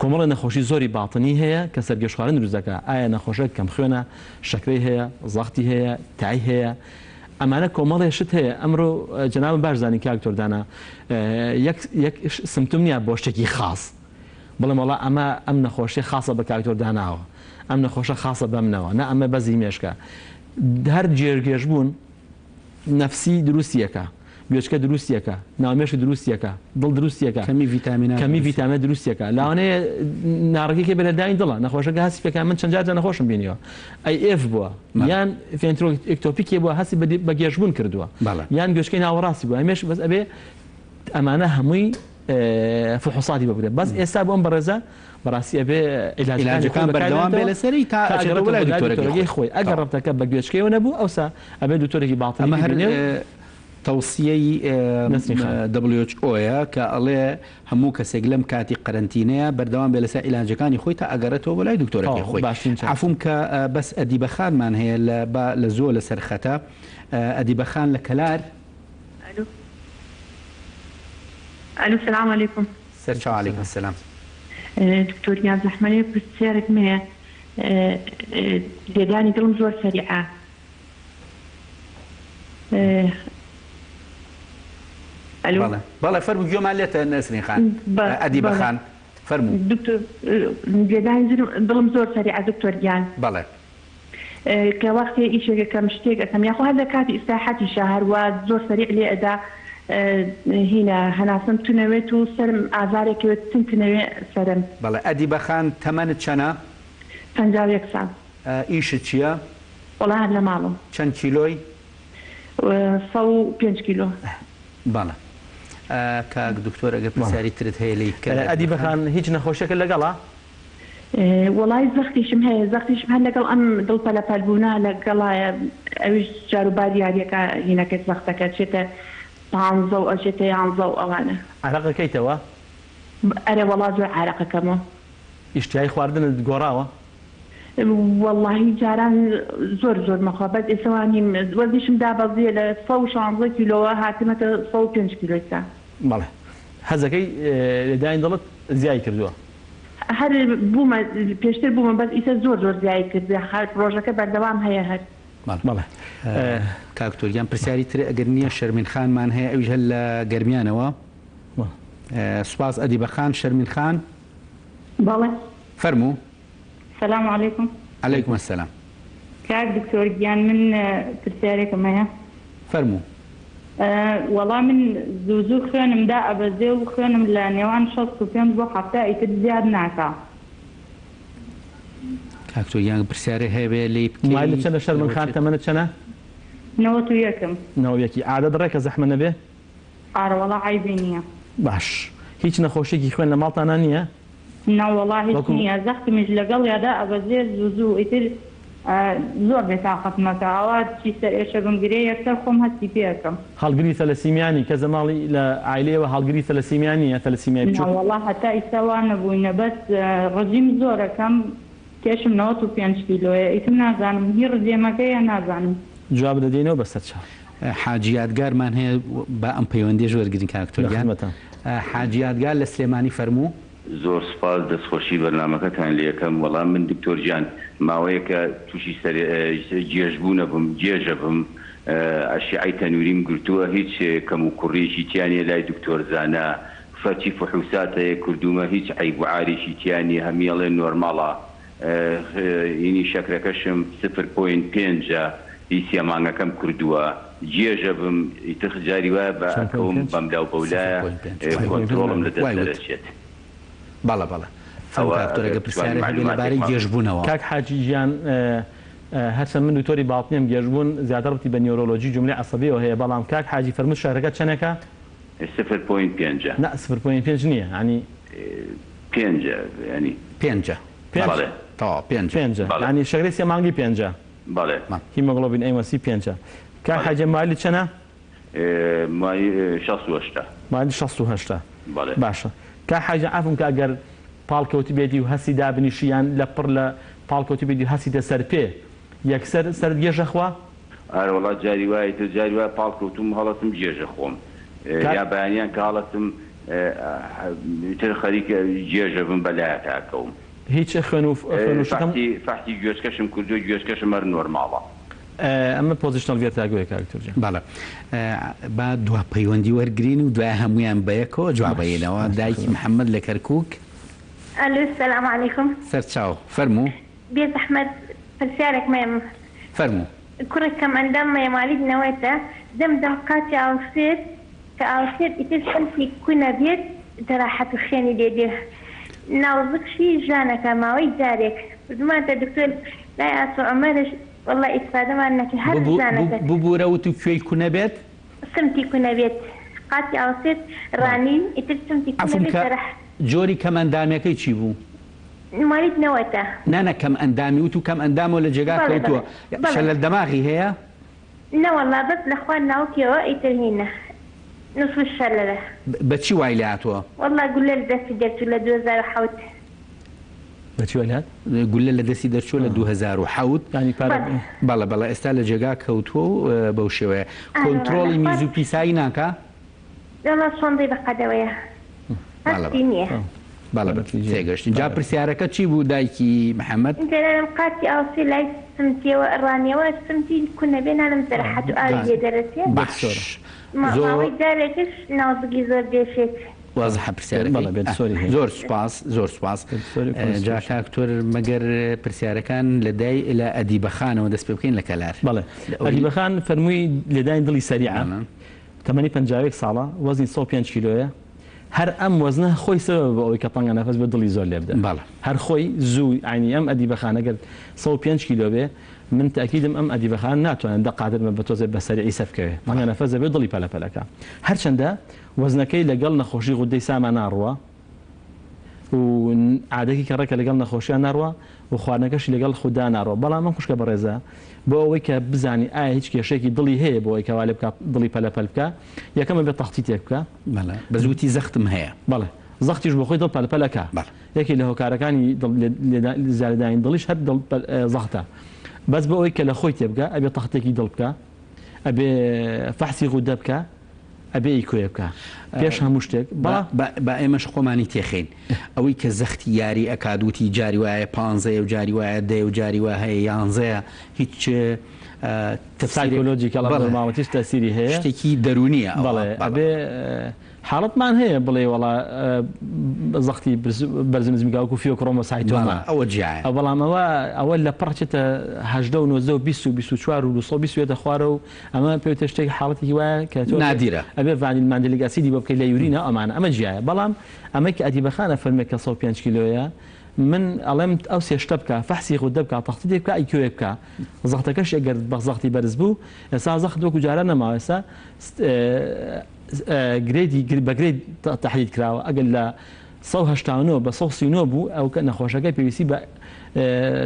کۆمەڵی نەخۆشی زۆری باڵتنی هەیە کە سەرگەشت خواردن دروست دەکات ئایا نەخۆشە کەم خوێنە شەکرەی هەیە زەختی هەیە تای هەیە ئەمانە کۆمەڵی شت هەیە ئەمڕۆ جەناب باش زانین کە دکتۆردانە یەک سمتوم نییە بۆ شتێکی خاص بڵێم وڵا ئەم نەخۆشی خاصە بە کاکتۆر داناوە ئەم نەخۆشە خاصە بەمنەوە نە ئەمە بەزی مێشکە هەر جێرگێژ بوون نەفسی دروستیەکە گوێچکە دروستیەکە ناومێشی دروستیەکە دڵ دروستیەکە کەمی ڤیتامین دروستیەکە لاوانەیە ناڕێکێکی بەلەداین دڵە نەخۆشەکە هەستی پێکە من چەند جار نەخۆشم بینیەوە ئەف بووە یان فێنترۆکتۆپیکێ بووە هەستی بە گێژبوون کردووە یان گوێچکەی ناوەڕاستی بووە ئەمێش بەس ئەبێ ئەمانە هەمووی فحوصاتی ببرێت بەس ئێستا بۆم بەڕێزە بەڕاستی ئەبێ عیلاجەکان بەردەوام بێ لەسەری تا دکتۆرەکەی خۆی ئەگەر ڕەبتەکە بە گوێچکەیەوە نەبوو ئەوسا ئەبێ دکتۆرێکی باڵتنی هەرنێ تەوسیەی WHO کە ئەڵێ هەموو کەسێک لەم کاتی قەرنتینەیە بەردەوام بێ لەسەر عیلاجەکانی خۆی تا ئەگەڕێتەوە بەلای دکتۆرەکەی خۆی عفوم کە بەس ئەدیبەخانمان هەیە لە زۆر لەسەر خەتە ئەدیبەخان لە کەلار الو السلام عليكم. عليكم السلام. دكتور نياز الرحمني بسيارك معي لێدانی دڵم زۆر سەریعە الو بەڵێ فەرموو گوێمان لێتە نەسرین خان ئەدیبە خان فەرموو دکتۆر لێدانی دڵم زۆر سەریعە دکتۆر گیان بەڵێ کە وەختی ئیشێکەکەم شتێک ئەەکەم یاخۆ هەر لە کاتی ئیستاحەتی شەهروە زۆر سەریع لێ ئەدا هینە هەناسم تونەوێت و سرم ئازارێکوێت تنتنەوێ سەرم بەڵێ ئەدیبە خان تەمەنت چەنە 51 ساڵ ئیشت چییە؟ وەڵا لە ماڵم چەند کیلۆی؟ 105 کیلۆ بەڵێ کاک دکتۆر ئەگەر پرسیاری ترت هەیە لی ئەدیبە خان هیچ نەخۆشیەکە لەگەڵا؟ وڵای زەختیشم هەیە زەختیشم هەر لەگەڵ ئەم دڵپەلەپەلبوونا لەگەڵایە ئەویش جاروبار یاریەکە هینەکەت زەختەکە چێتە 15 و ئەچێتە 11 و ئەوانە عەرەقەکەیتەوە؟ ئەرێ وەڵا زۆر عەرەقەکەمەوە ئیشتیای خواردنت گۆڕاوە؟ واللهی جاران زۆر مەخوا بەس ئێسەوانیم وەزنیشم دابەزیە لە 116 کیلۆوە هاتمەتە 105 کیلۆیسا بەڵێ هەزەکەی لێدانی دڵت زیای کردووە؟ هەر بوومە پێشتر بوومە بەس ئیسە زۆر زیای کردووە هەر ڕۆژەکە بەردەوام هەیە هەر بەڵێ کاکتۆریان پرسیاری تر ئەگەر نییە شەرمین خانمان هەیە ئەویش هەر لە گەرمیانەوە سوپاس ئەدیبە خان شەرمین خان بەڵێ فەرموو سلام عليكم. عليكم السلام. كاك دكتور جيان من پرسیارێکم هەیە فەرموو وەڵا من زوو خوێنم دا ئەبەزێ و خوێنم لە نێوان 65 بۆ هەفتە ئیتر زیاد ناکە کاکتۆریان پرسیارە هەیە لی مایل چەندە شەرمین خان تەمەنت چەنە؟ 91 91 عادەت ڕێکە زەحمە نەبێ؟ ئارە وەڵا عیبی نییە. باش هیچ نەخۆشیێکی خوێن لە ماڵتانە نییە؟ نەوەڵا هیچ نییە زەختمیش لەگەڵ یادا ئەبەزێ زوو ئیتر زۆر بێتاقەتمەکە ئەوە چی سەر ئێشە بمگرێ یەکسەر خۆم هەستی پێەکەم هەڵگری تەلەسیمیانی کە زەماڵی لە عایلەیەوە هەڵگری تەلەسیمیانیە تەلەسیمیای بچووک وەڵا هەتا ئیساوا نەبووینە بەس ڕژیم زۆرەکەم کێشم 95 کیلۆیە ئیتر نازانم هی ڕزێمەکەیە نازانم جواب دەدەینەوە بەسەر چاو حاجیاتگارمان هەیە بە ئەم پەیوەندی ژوەرگرین کاکتۆریان حاجیاتگار لە سلێمانی فەرموو. زۆر سپاس دەستخۆشی بەرنامەکەتان لە یەکەم وەڵام من دکتۆر گیان ماوەیەکە تووشی جێژبوو نەبووم جێژە بم ئەشیعی تەنوریم گرتووە هیچ کەم و کوڕێکی تیانێ لای دکتۆر زانە فەرچی فحوساتەیە کردومە هیچ عیب و عارێکی تیانی هەمیێڵێ نۆرماڵە هینی شەکرەکەشم 0.5 هیچ مانگەکەم کردووە جێژە بم ئیتر جاری وایە بە ئەکەوم بەم لاو بەولایە کۆنترۆڵم لە دەست دەرەچێت. باڵە باڵە ئەوەگە پرسیارە لەبارەی گێژبوونەوە. کاک حاجی ژیان هەرچەند من دوکتۆری باڵتنیم گێژبوون زیاتر ڕەتی بە نیۆرۆلۆژی جملەی عەسەبیەوە هەیە بەڵام کاک حاجی فەرمووت شارەکە چەندێکە؟ 0.5 نا 0.5 نییە ینی 5 ینی 5 تا 5 ینی شەکرەی سێ مانگی 5 هیمۆگلۆبین ئەیمەسی 5 کاک حاجی مالی چەنە؟ مای 68 مالی 68 باشە. کاک حاجی عەفوم کە ئەگەر پاڵکەوتی بێتی و هەستی دابنیشیان لە پڕ لە پاڵکەوتی بێتی و هەسیتە سەر پێ یەکسەر سەرت گێژە خوا؟ ئەرە وڵات جاری وایە تر جاری وایە پاڵکەوتوم هەڵەتم گێژە خۆم یا بەیانیان کە هەڵەتم تر خەریکە گێژە بم بەلایە تاکەوم هیچ خوێن و فەحتی گوێچکەشم کردو گوێچکەشم هەر نۆرماڵە. ئەمە پۆزیشنەڵ ڤێرتاگوۆیە کاکتۆر جان. باڵە با دوا پەیوەندی وەرگرین و دوای هەمویان بەیەکەوە جوابەیەنەوە. دایکی محەممەد لە کەرکووک. الو السلام عليكم. سەرچاو فەرموو. بێت ئەحمەد پرسیارێک مەم فەرموو. کوڕێکم ئەندام مەمالی نەوەتە دەم قاتی ئاوسێت کە ئاوسێت ئیتر سەلفی کوونە بێت دەراحەت و خوێنی لێدێ ناوزکشی ژانەکە ماوەی جارێک زمانتە دکتۆر لای ئاسۆ ئەمەرش والله ئیسفادەمان نەکە هەر ژانەکە ببوورەوت و کوێی کوونە بێت سمتی کوونە بێت قاتی ئاوسێت ڕانین ئیتر سمتی کوونە بێت دەراحەت. جۆری کەم ئەندامەکەی چی بوو؟ مالیت نەوەتە نانە کەم ئەندامی وت و کەم ئەندامەوە لە جێگا کەوتووە شەل لە دەماغی هەیە؟ نەوەڵا بەس لەخوا ناوکیەوە ئیتر هینە نصف الشلة. بچی وای لاتوە؟ والله گولە لە دەستی دەرچوو لە 2007. بچی وای لات؟ گولە لە دەستی دەرچوو لە 2007 بەڵە بەڵە ئێستا لە جێگا کەوتووە و بەو شێوەیە کۆنترۆڵی میز و پیسایی ناکە؟ دەڵا سۆندەی بەقەدەوەیە هەستی نییە. باڵە تێگەشتین. جا پرسیارەکە چی بوو دایکی محەممەد؟ لەم قاتی ئاوسی لای سمتیەوە ڕانیەوە سمتی کوونە بێ نالم دەرەحەت و ئاوی لێ دەرەچێت ماوەی جارێکش نازگی زۆر دێشێت. وازح پرسیارەکە زۆر سوپاس زۆر سوپاس. جا کاکتۆر مەگەر پرسیارەکان لەدای لە ئەدیبەخانەوە دەست پێ بکەین لە کەلار. بەڵێ ئەدیبەخان فەرمووی لێداین دڵی سەریعە تەمەنی 51 ساڵە وەزنی 105 کیلۆیە هەر ئەم وەزنە خۆی سبب بە ئەوەی کە تەنگە نەفەس بە دڵی زۆر لێ بدەن. هەر خۆی زوو عینی ئەم ئەدیبەخانە گەر 105 کیلۆ بێ من تاکیدم ئەم ئەدیبەخان ناتوانێت دەقادر بە تۆزێ بە سەریعی سەفکەوێ تەنگە نەفەس دەبێت دڵی پەلەپەلەکە هەرچەندە وەزنەکەی لەگەڵ نەخۆشی غودەی سامان ناڕوە و عادەکی کە ڕێکە لەگەڵ نەخۆشییان ناڕوە و خواردنەکەشی لەگەڵ خوددا ناڕوە بەڵام من خوشکە بەڕێزە بۆ ئەوەی کە بزانی ئایا هیچ کێشێکی دڵی هەیە بۆ ئەوەی کەوا لێ بکات دڵی پەلەپەل بکە یەکەمە بێت تەختی تێک بکە بەزووتی زەختم هەیە بەڵێ زەختیش بۆ خۆی دڵ پەلەپەلەکە یەکی لە هۆکارەکانی زاردانی دڵیش هەر زەختە بەس بە ئەوەی کە لە خۆی تێبگە ئەبێ تەختێکی دڵ بکە ئەبێ فەحسی غودە بکە ئەبێ ئیکۆیە بکە پێش هەموو شتێک بە ئێمەش خۆمانی تێخین ئەوەی کە زەختی یاری ئەکادوتی جاری وایە 15 و جاری وایە 10 و جاری وایە هەیە 11 هیچ سایکۆلۆجیکەڵ ماوەتیش تەسیری هەیە شتێکی دەرونیە بەڵێ ئەبێ حاڵەتمان هەیە بڵێ وڵا زەختی بەرزنزمی گاوکو فیۆکڕۆمۆسایتۆمە ئەوە جیایە بەڵامەوە ئەوە لە پڕچێتە 18 و 19 و 20 و 24 و 220 خوارە و ئەمە پێوتە شتێک حاڵەتی وایە کە تۆ نادیرە ئەبێ ڤانیل ماندلیک ئاسیدی بۆ بکەی لە یورینە ئەمانە ئەمە جیایە بەڵام ئەمە کە ئەدیبەخانە فەرمێک کە 105 کیلۆیە من ئەڵێم ئەو سێشتە بکە فەحسی غودە بکە تەختی تێ بکە ئایکۆیە بکە زەختەکەش ئەگەر بە زەختی بەرز بوو ئێستا زەخت وەکو جارە نەماوە ئێستا گرێدی بەگرێت تەحلیل کراوە ئەگەر لە 189 بە 139 بوو ئەو کە نەخۆشەکەی پێویستی بە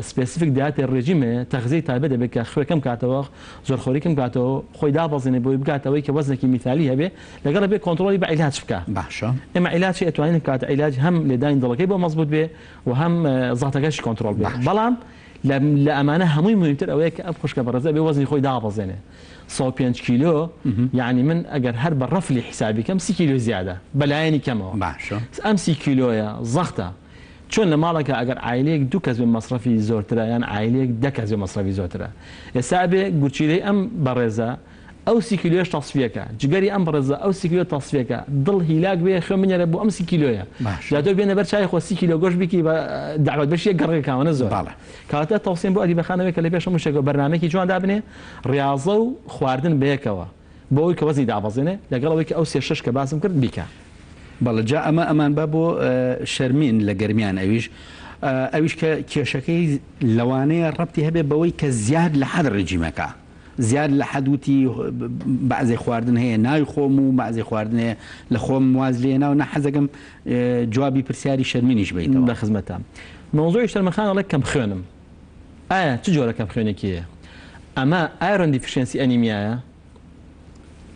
سپێسیفیک داتی ڕێژیمێ تەغذیەی تایبەت دەبێت کە خوێکەم کاتەوە زۆرخۆریکەم کاتەوە خۆی دابەزێنێ بۆی بکاتەوەی کە وەزنێکی میثالی هەبێ لەگەڵ بێ کۆنتڕۆلی بە عیلاج بکە باشە ئێمە عیلاجی ئەتوانین کات عیلاج هەم لێدانی دڵەکەی بۆ مەزبوط بێ و هەم زەختەکەشی کۆنتڕۆل بێ بەڵام لە ئەمانە هەمووی مهمتر ئەوەیە کە ئەم خوشکە بەڕێزە بێ وەزنی خۆی دابەزێنێ 105 کیلۆ یعنی من ئەگەر هەر بە ڕەفلی حیسابی کەم 30 کیلۆ زیادە بەلایەنی کەمەوە باشە ئەم 30 کیلۆیە زەختە چۆن لە ماڵەکە ئەگەر عیلەیەک 2 کەس بێ مەصرفی زۆرترە یان عیلەیەک 10 کەس بێ مەصرفی زۆرترە ئێستا بێ گورچیلەی ئەم بەڕێزە ئەو 30 کیلۆش تەصفیەکە جگەری ئەم بەڕێزە ئەو 30 کیلۆ تەصفیەکە دڵ هیلاک بێ خوێن بنێرە بۆ ئەم 30 کیلۆیە جاتۆ بێنە بەر چای خۆ 30 کیلۆ گۆشت بیکی بە دعوت بەشیە گەڕێکاوانە زۆر کاتە تەوسیم بۆ ئەدیبەخانەوەی کە لە پێش هەموو بەرنامەیەکی جوان دابنێ ڕاضە و خواردن بەیەکەوە بۆ ئەوی کە وەزنی دابەزێنێ لەگەڵەوەی کە ئەو 3-6 کە باسم کرد بیکە بەڵە جا ئەمان بە بۆ شەرمین لە گەرمیان ئەویش کە کێشەکەی لەوانەیە ڕەبتی هەبێ بەوەی کە زیاد لە حەد ڕێجیمەکە زیاد لە حەدوتی بەعزەی خواردن هەیە ناوی خۆم و بەعزەی خواردن هەیە لە خۆم واز لێنا و نەحەزەکەم جوابی پرسیاری شەرمینیش بیتەوە بە خزمەتە مۆزوعی شەرمەخانەڵێک کەم خوێنم ئایا چ جۆرە کەم خوێنێکیە ئەمە ئایرۆن دیفیشنسی ئەنیمیایە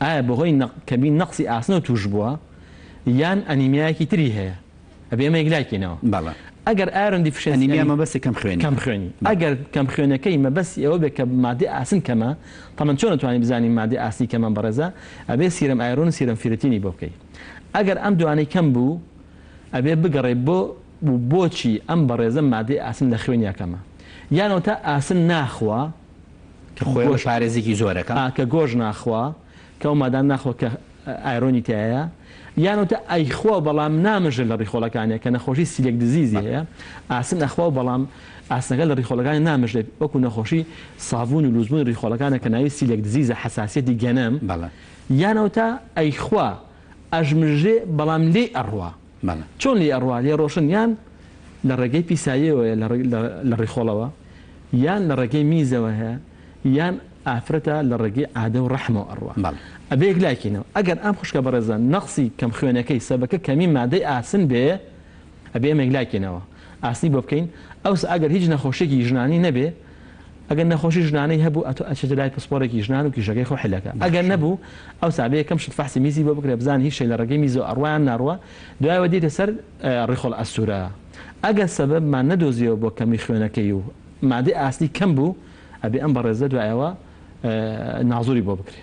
ئایا بەهۆی کەمی نەقسی ئاسنە و توش بووە یان ئەنیمیایەکی تری هەیە ئەبێ ئەمە یەکلایکینەوە بەڵێ ئەگەر ئایرۆن دیفیشنسی ئەنیمیا مەبەستی کەم خوێنی ئەگەر کەم خوێنەکەی مەبەستی ئەوە بێ کە مادەی ئاسن کەمە تەمەن چۆن نتوانین بزانین مادەی ئاسنی کەمە بەڕێزە ئەبێ سیرەم ئایرۆن و سیرەم فیرەتینی بۆ بکەیت ئەگەر ئەم دوانەی کەم بوو ئەبێ بگەڕێ بۆچی ئەم بەڕێزە مادەی ئاسن لە خوێنیا کەمە یانەوە تا ئاسن ناخوا کە خۆی پارێزێکی زۆرەکە کە گۆژ ناخوا کە ئەو مادان ناخوا کە ئایرۆنی تایە یانەوە ئەیخوا بەڵام نامژە لە ڕیخۆڵەکانیە کە نەخۆشی سیلێک دزیزی هەیە ئاسن ئەخوا بەڵام ئاسنەکە لە ڕیخۆڵەکانی نامژێت وەکو نەخۆشی ساڤون و لوزبوون ڕیخۆڵەکانە کە ناوی سیلێک دزیزە حساسیەتی گەنم یانەوە تا ئەیخوا ئەژمژێ بەڵام لێ ئەڕوا چۆن لێ ئەڕوا لێ ڕۆشن یان لە ڕێگەی پیساییەوەیە لە ڕیخۆڵەوە یان لە ڕێگەی میزەوە هەیە یان ئافرەتە لە ڕێگەی عادە و ڕەحمەوە ئەڕوا ئەبێ یەکلایکینەوە ئەگەر ئەم خوشکە بەڕێزە نەقسی کەم خوێنەکەی سەبەکە کەمی مادەی ئاسن بێ ئەبێ ئەمە یەکلایکینەوە ئاسنی بۆ بکەین ئەوسا ئەگەر هیچ نەخۆشیێکی ژنانی نەبێ ئەگەر نەخۆشی ژنانەی هەبوو ئەچێتە لای پسپۆرێکی ژنان و کیژەکەی خۆ حلەکە ئەگەر نەبوو ئەوسا بێ یەکەم شت فەحسی میزی بۆ بکرێ بزان هیچ شەی لە ڕێگەی میزە و ئەڕوایان ناڕوە دوایەوە دێتە سەر ڕیخۆڵ ئەستورە ئەگەر سەبەبمان نەدۆزیەوە بۆ کەمی خوێنەکەی و مادەی ئاسنی کەم بوو ئەبێ ئەم بەڕێزە دوایەوە نازوری بۆ بکرێ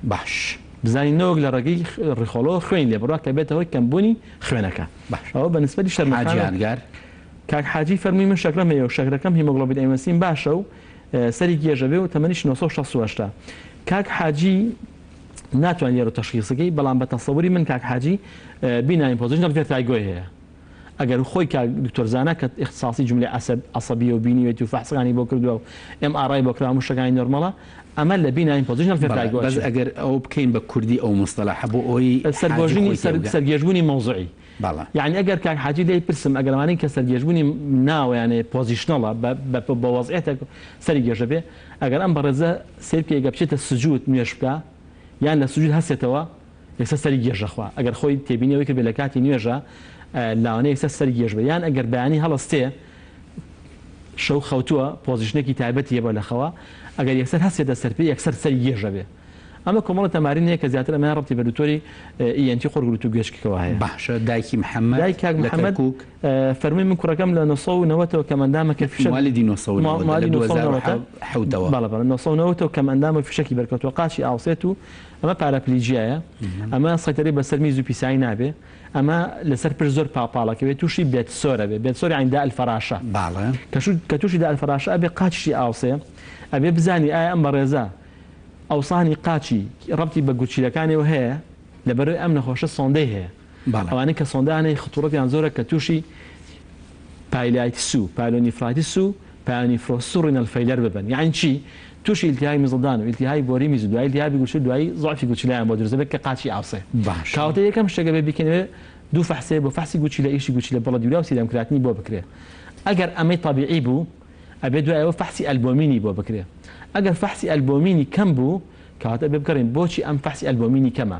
باش بزانین نەوەک لە ڕێگەی ڕیخۆڵەوە خوێن لێ بڕوا کە بێتەوەی کەمبوونی خوێنەکە ئەوە بە نسبەتی شەرمەحاجیانگار کاک حاجی فەرمی من شەکرەم هەیە و شەکرەکەم هیمۆگلۆبین ئەیمەسین باشە و سەری گێژە بێ و تەمەنیش 968 کاک حاجی ناتوان لێرە تەشخیصەکەی بەڵام بە تەسەووری من کاک حاجی بیناین پۆزیشنەل ڤێرتایگۆی هەیە ئەگەر خۆی کاک دکتۆرزانە کە اختصاصی جملەی عەسەبیە و بینیوێتی و فەحسەکانی بۆ کردووە و MRI بۆ کراوە شتەکانی نۆرمەڵە ئەمە لە بیناین پۆزیشنەل ڤێرتایگۆ بەس ئەگەر ئەو بکەین بە کوردی ئەو مستەلاحە بۆ ئەوی سەرگێژبوونی مۆزوعی یعنی ئەگەر کاک حاجی لێی پرسم ئەگەرمانین کە سەرگێژبوونی ناوەیانێ پۆزیشنەڵە بە وەزعێتێک سەری گێژە بێ ئەگەر ئەم بەڕێزە سێرکێگە بچێتە سجود نوێش بکە یان لە سجود هەسێتەوە یەکسەر سەری گێژەخوا ئەگەر خۆی تێبینیەوەی کرد بێ لە کاتی نوێژە لاوانەیە یەکسەر سەری گێژ بێ یان ئەگەر بەیانی هەڵەستێ شەو خەوتووە پۆزیشنێکی تایبەتی هەیە بۆ لەخەوە ئەگەر یەکسەر هەسێتە سەرپێ یەکسەر سەری گێژە بێ ئەمە کۆمەڵە تەمارین هەیە کە زیاتر ئەمە ڕەبتی بە دکتۆری ئینتی خۆرگلوت و گوێشکەوە هەیە باشە دایکی محەممەد دایک کاک محەممەد فەرمی من کوڕەکەم لە 1990ەوە کەم ئەندامەکە فیشەوالیدی 1990ەوە کەم ئەندامە فیشەکی بەرکەوتوە قاچی ئاوسێت و ئەمە پاراپلیجیایە ئەمە سەیتەری بەسەر میز و پیسایی نابێ ئەمە لەسەر پر زۆر پاپاڵەکەوێت تووشی بێت سۆرە بێ بێت سۆری عیندا ئەلفەراشە کە تووشی دا ئەلفەراشە ئەبێ قاچی ئاوسێ ئەبێ بزانی ئایا ئەم بەڕێزە ئەوسانی قاچی ڕەبتی بە گوچیلەکانیەوە هەیە لەبەرەوەی ئەم نەخۆشە سۆندەی هەیە ئەوانەی کە سۆندانەی خطوڕەتیان زۆرە کە تووشی پایلایتیس و پایلۆنیفرایتیس و پایلۆنیفرۆس و ڕینەل فەیلەر ببن یعنی چی تووشی ئیلتیهای میزڵدان و ئیلتیهای بۆری میز و دوای ئیلتیهای گوچی دوای زۆعفی گوچیلایان بۆ دروست دەبێت کە قاچی ئاوسێ کاواتە یەکەم شتێکە بێ بیکەنەوە دوو فەحسێ بۆ فەحسی گوچیلە ئیشی گوچیلە بەڵە دیولا و سیدەمکراتنی بۆ بکرێ ئەگەر ئەمەی طبیعی بوو ئەبێ دوایەوە فەحسی ئەلبومینی بۆ بکرێ ئەگەر فەحسی ئەلبومینی کەم بوو کەواتە بێ بکەڕین بۆچی ئەم فەحسی ئەلبومینی کەمە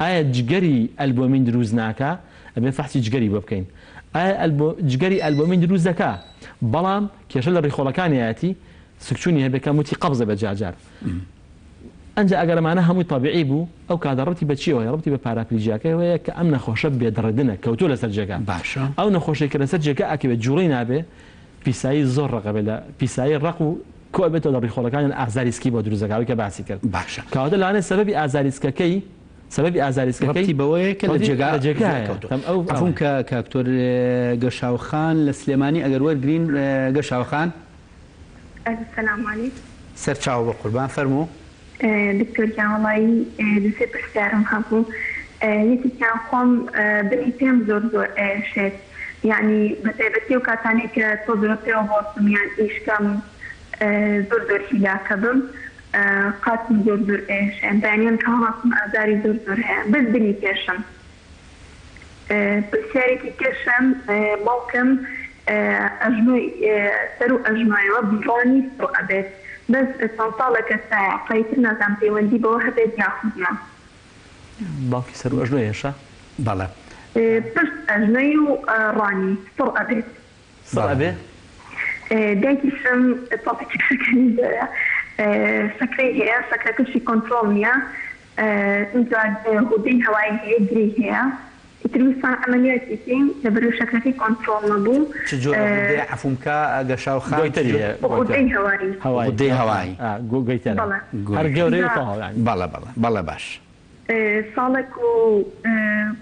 ئایا جگەری ئەلبومین دروست ناکە ئەبێ فەحسی جگەری بۆ بکەین ئایا جگەری ئەلبومین دروست دەکا بەڵام کێشە لە ڕیخۆڵەکانیەتی سکچوونی هەبێکە وتی قەبزە بە جاجار ئەنجا ئەگەرمانە هەمووی طبیعی بوو ئەو کادەڕەتی بەچیەوە ڕەبتی بە پاراپلیجیاکەوەیە کە ئەم نەخۆشە بێدڕدنە کەوتۆ لەسەر جێگا باشە ئەو نەخۆشی کە لەسەر جێگا ئەکەوێت جوڵی نابێ پیسایی زۆر ڕقەبێت لە پیسایی ڕق و کۆبێتەوە لە ڕیخۆڵەکان ئازاریسکی بۆ دروستەکەی کە باسی کرد باشە کەواتە لەوانێت سەبەبی ئازاریسکەکەی سەبەبی ئازاریسکەکەی بەوەیە کە لە جێگا ئەفون کە کاکتۆر گەشاوخان لە سلێمانی ئەگەر وەرگرین گەشاوخان السلام عليكم سەرچاو بە قوربان فەرموو دکتۆر جاوەڵایی دوسێ پرسیارم هەبوو یەکێکیان خۆم بنی پێم زۆر ئێشێت یعنی بەتایبەتی و کاتانێک کە تۆ درۆتەوە بۆسم یان ئیشکەم زۆر هیلاکە بم قاتم زۆر ئێشێن دانیان کە هەڵاتم ئازاری زۆر هەیە بەس بنی پێشم پرسیارێکی کێشم باوکم ئەژنۆی سەر و ئەژنۆیەوە بڕۆنی سۆ ئەبێت بەس چەند ساڵێکە سایقەیتر نازان پەیوەندی بەوە هەبێت یاخودنا باوکی سەر و ئەژنۆیەشە بەڵێ پشت ئەژنۆی و ڕانی سۆ ئەبێت دایکیشم تۆپێکەکانی دەیە سەکرەی هەیە سەکرەکەشی کۆنترۆڵ نییە اینجا هودەی هەوایی هەیە گری هەیە ئیترویستان ئەمەلیاتیکەین لە بەرەو شەکرەکەی کۆنترۆڵ نەبوو چ جۆرە عفومکە گەشاوخان هودەی هەوایی هەر گەورەی بەڵێ باش ساڵێک و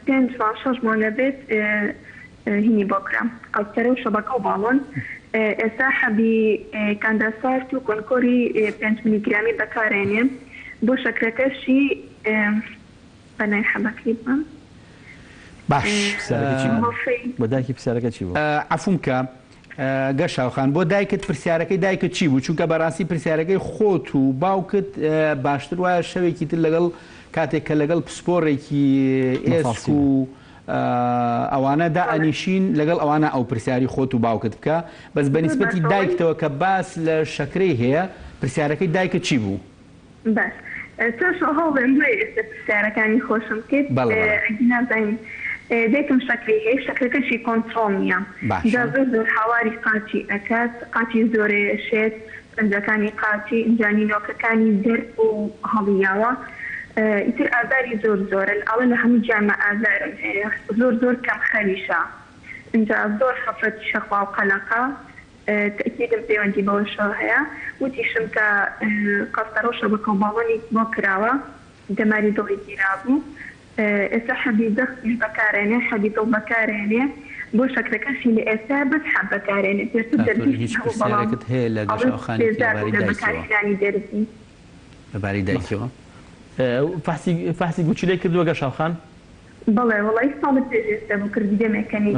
5-6 مانە بێت هینی بۆکرام ئەوتەرە و شەبەکە و باڵۆن ئێستا حەبی کانداسارت و کۆنکۆری 5 میلیگرامی بەکارێنێ بۆ شەکرەکەشی بەنای حەبەکەی بم باش بۆ دایکی پرسیارەکە چی بوو؟ عفومکە گەشاوخان بۆ دایکت پرسیارەکەی دایکت چی بوو؟ چونکە بەڕاستی پرسیارەکەی خۆت و باوکت باشتر وایە شەوێکی تر لەگەڵ کاتێک کە لەگەڵ پسپۆڕێکی ئێسک و ئەوانە دائەنیشین لەگەڵ ئەوانە ئەو پرسیاری خۆت و باوکت بکە بەس بەنسبەتی دایکتەوە کە باس لە شەکرەی هەیە پرسیارەکەی دایکت چی بوو؟ باش تۆش هەڵێم ئێستا پرسیارەکانی خۆشم کرد نازانین دایکم شەکری هەیە شەکرەکەشی کۆنترۆڵ نییە زۆر هاواری قاچی ئەکات قاچی زۆرێشێت پەنجەکانی قاچی ئینجانینۆکەکانی دەرد و هەڵیاوە ئیتر ئازاری زۆرە ئەوە لە هەموو جامە ئازارم هەیە زۆر کەم خەریشە اینجا زۆر حەفرەتی شەخوا و قەلەقە تەکیدم پەیوەندی بەوەشەوە هەیە وتیشم کە قەستەرۆشە بە کۆمەڵێنی بۆ کراوە دەماری دڵی گیرابوو ئێستا حەبی دەستیش بەکارێنێ حەبی دڵ بەکارێنێ بۆ شەکرەکەشی لە ئێستا بەس حەب بەکارێنێ هیچ پرسیارێکت هەیە لە گەشاوخانی لەباری دایکەوە فحسی گوچیلەی کردووە گەشاوخان؟ بەڵێ وڵی ساڵت پێشێستا بۆ کردی دەمەکەنی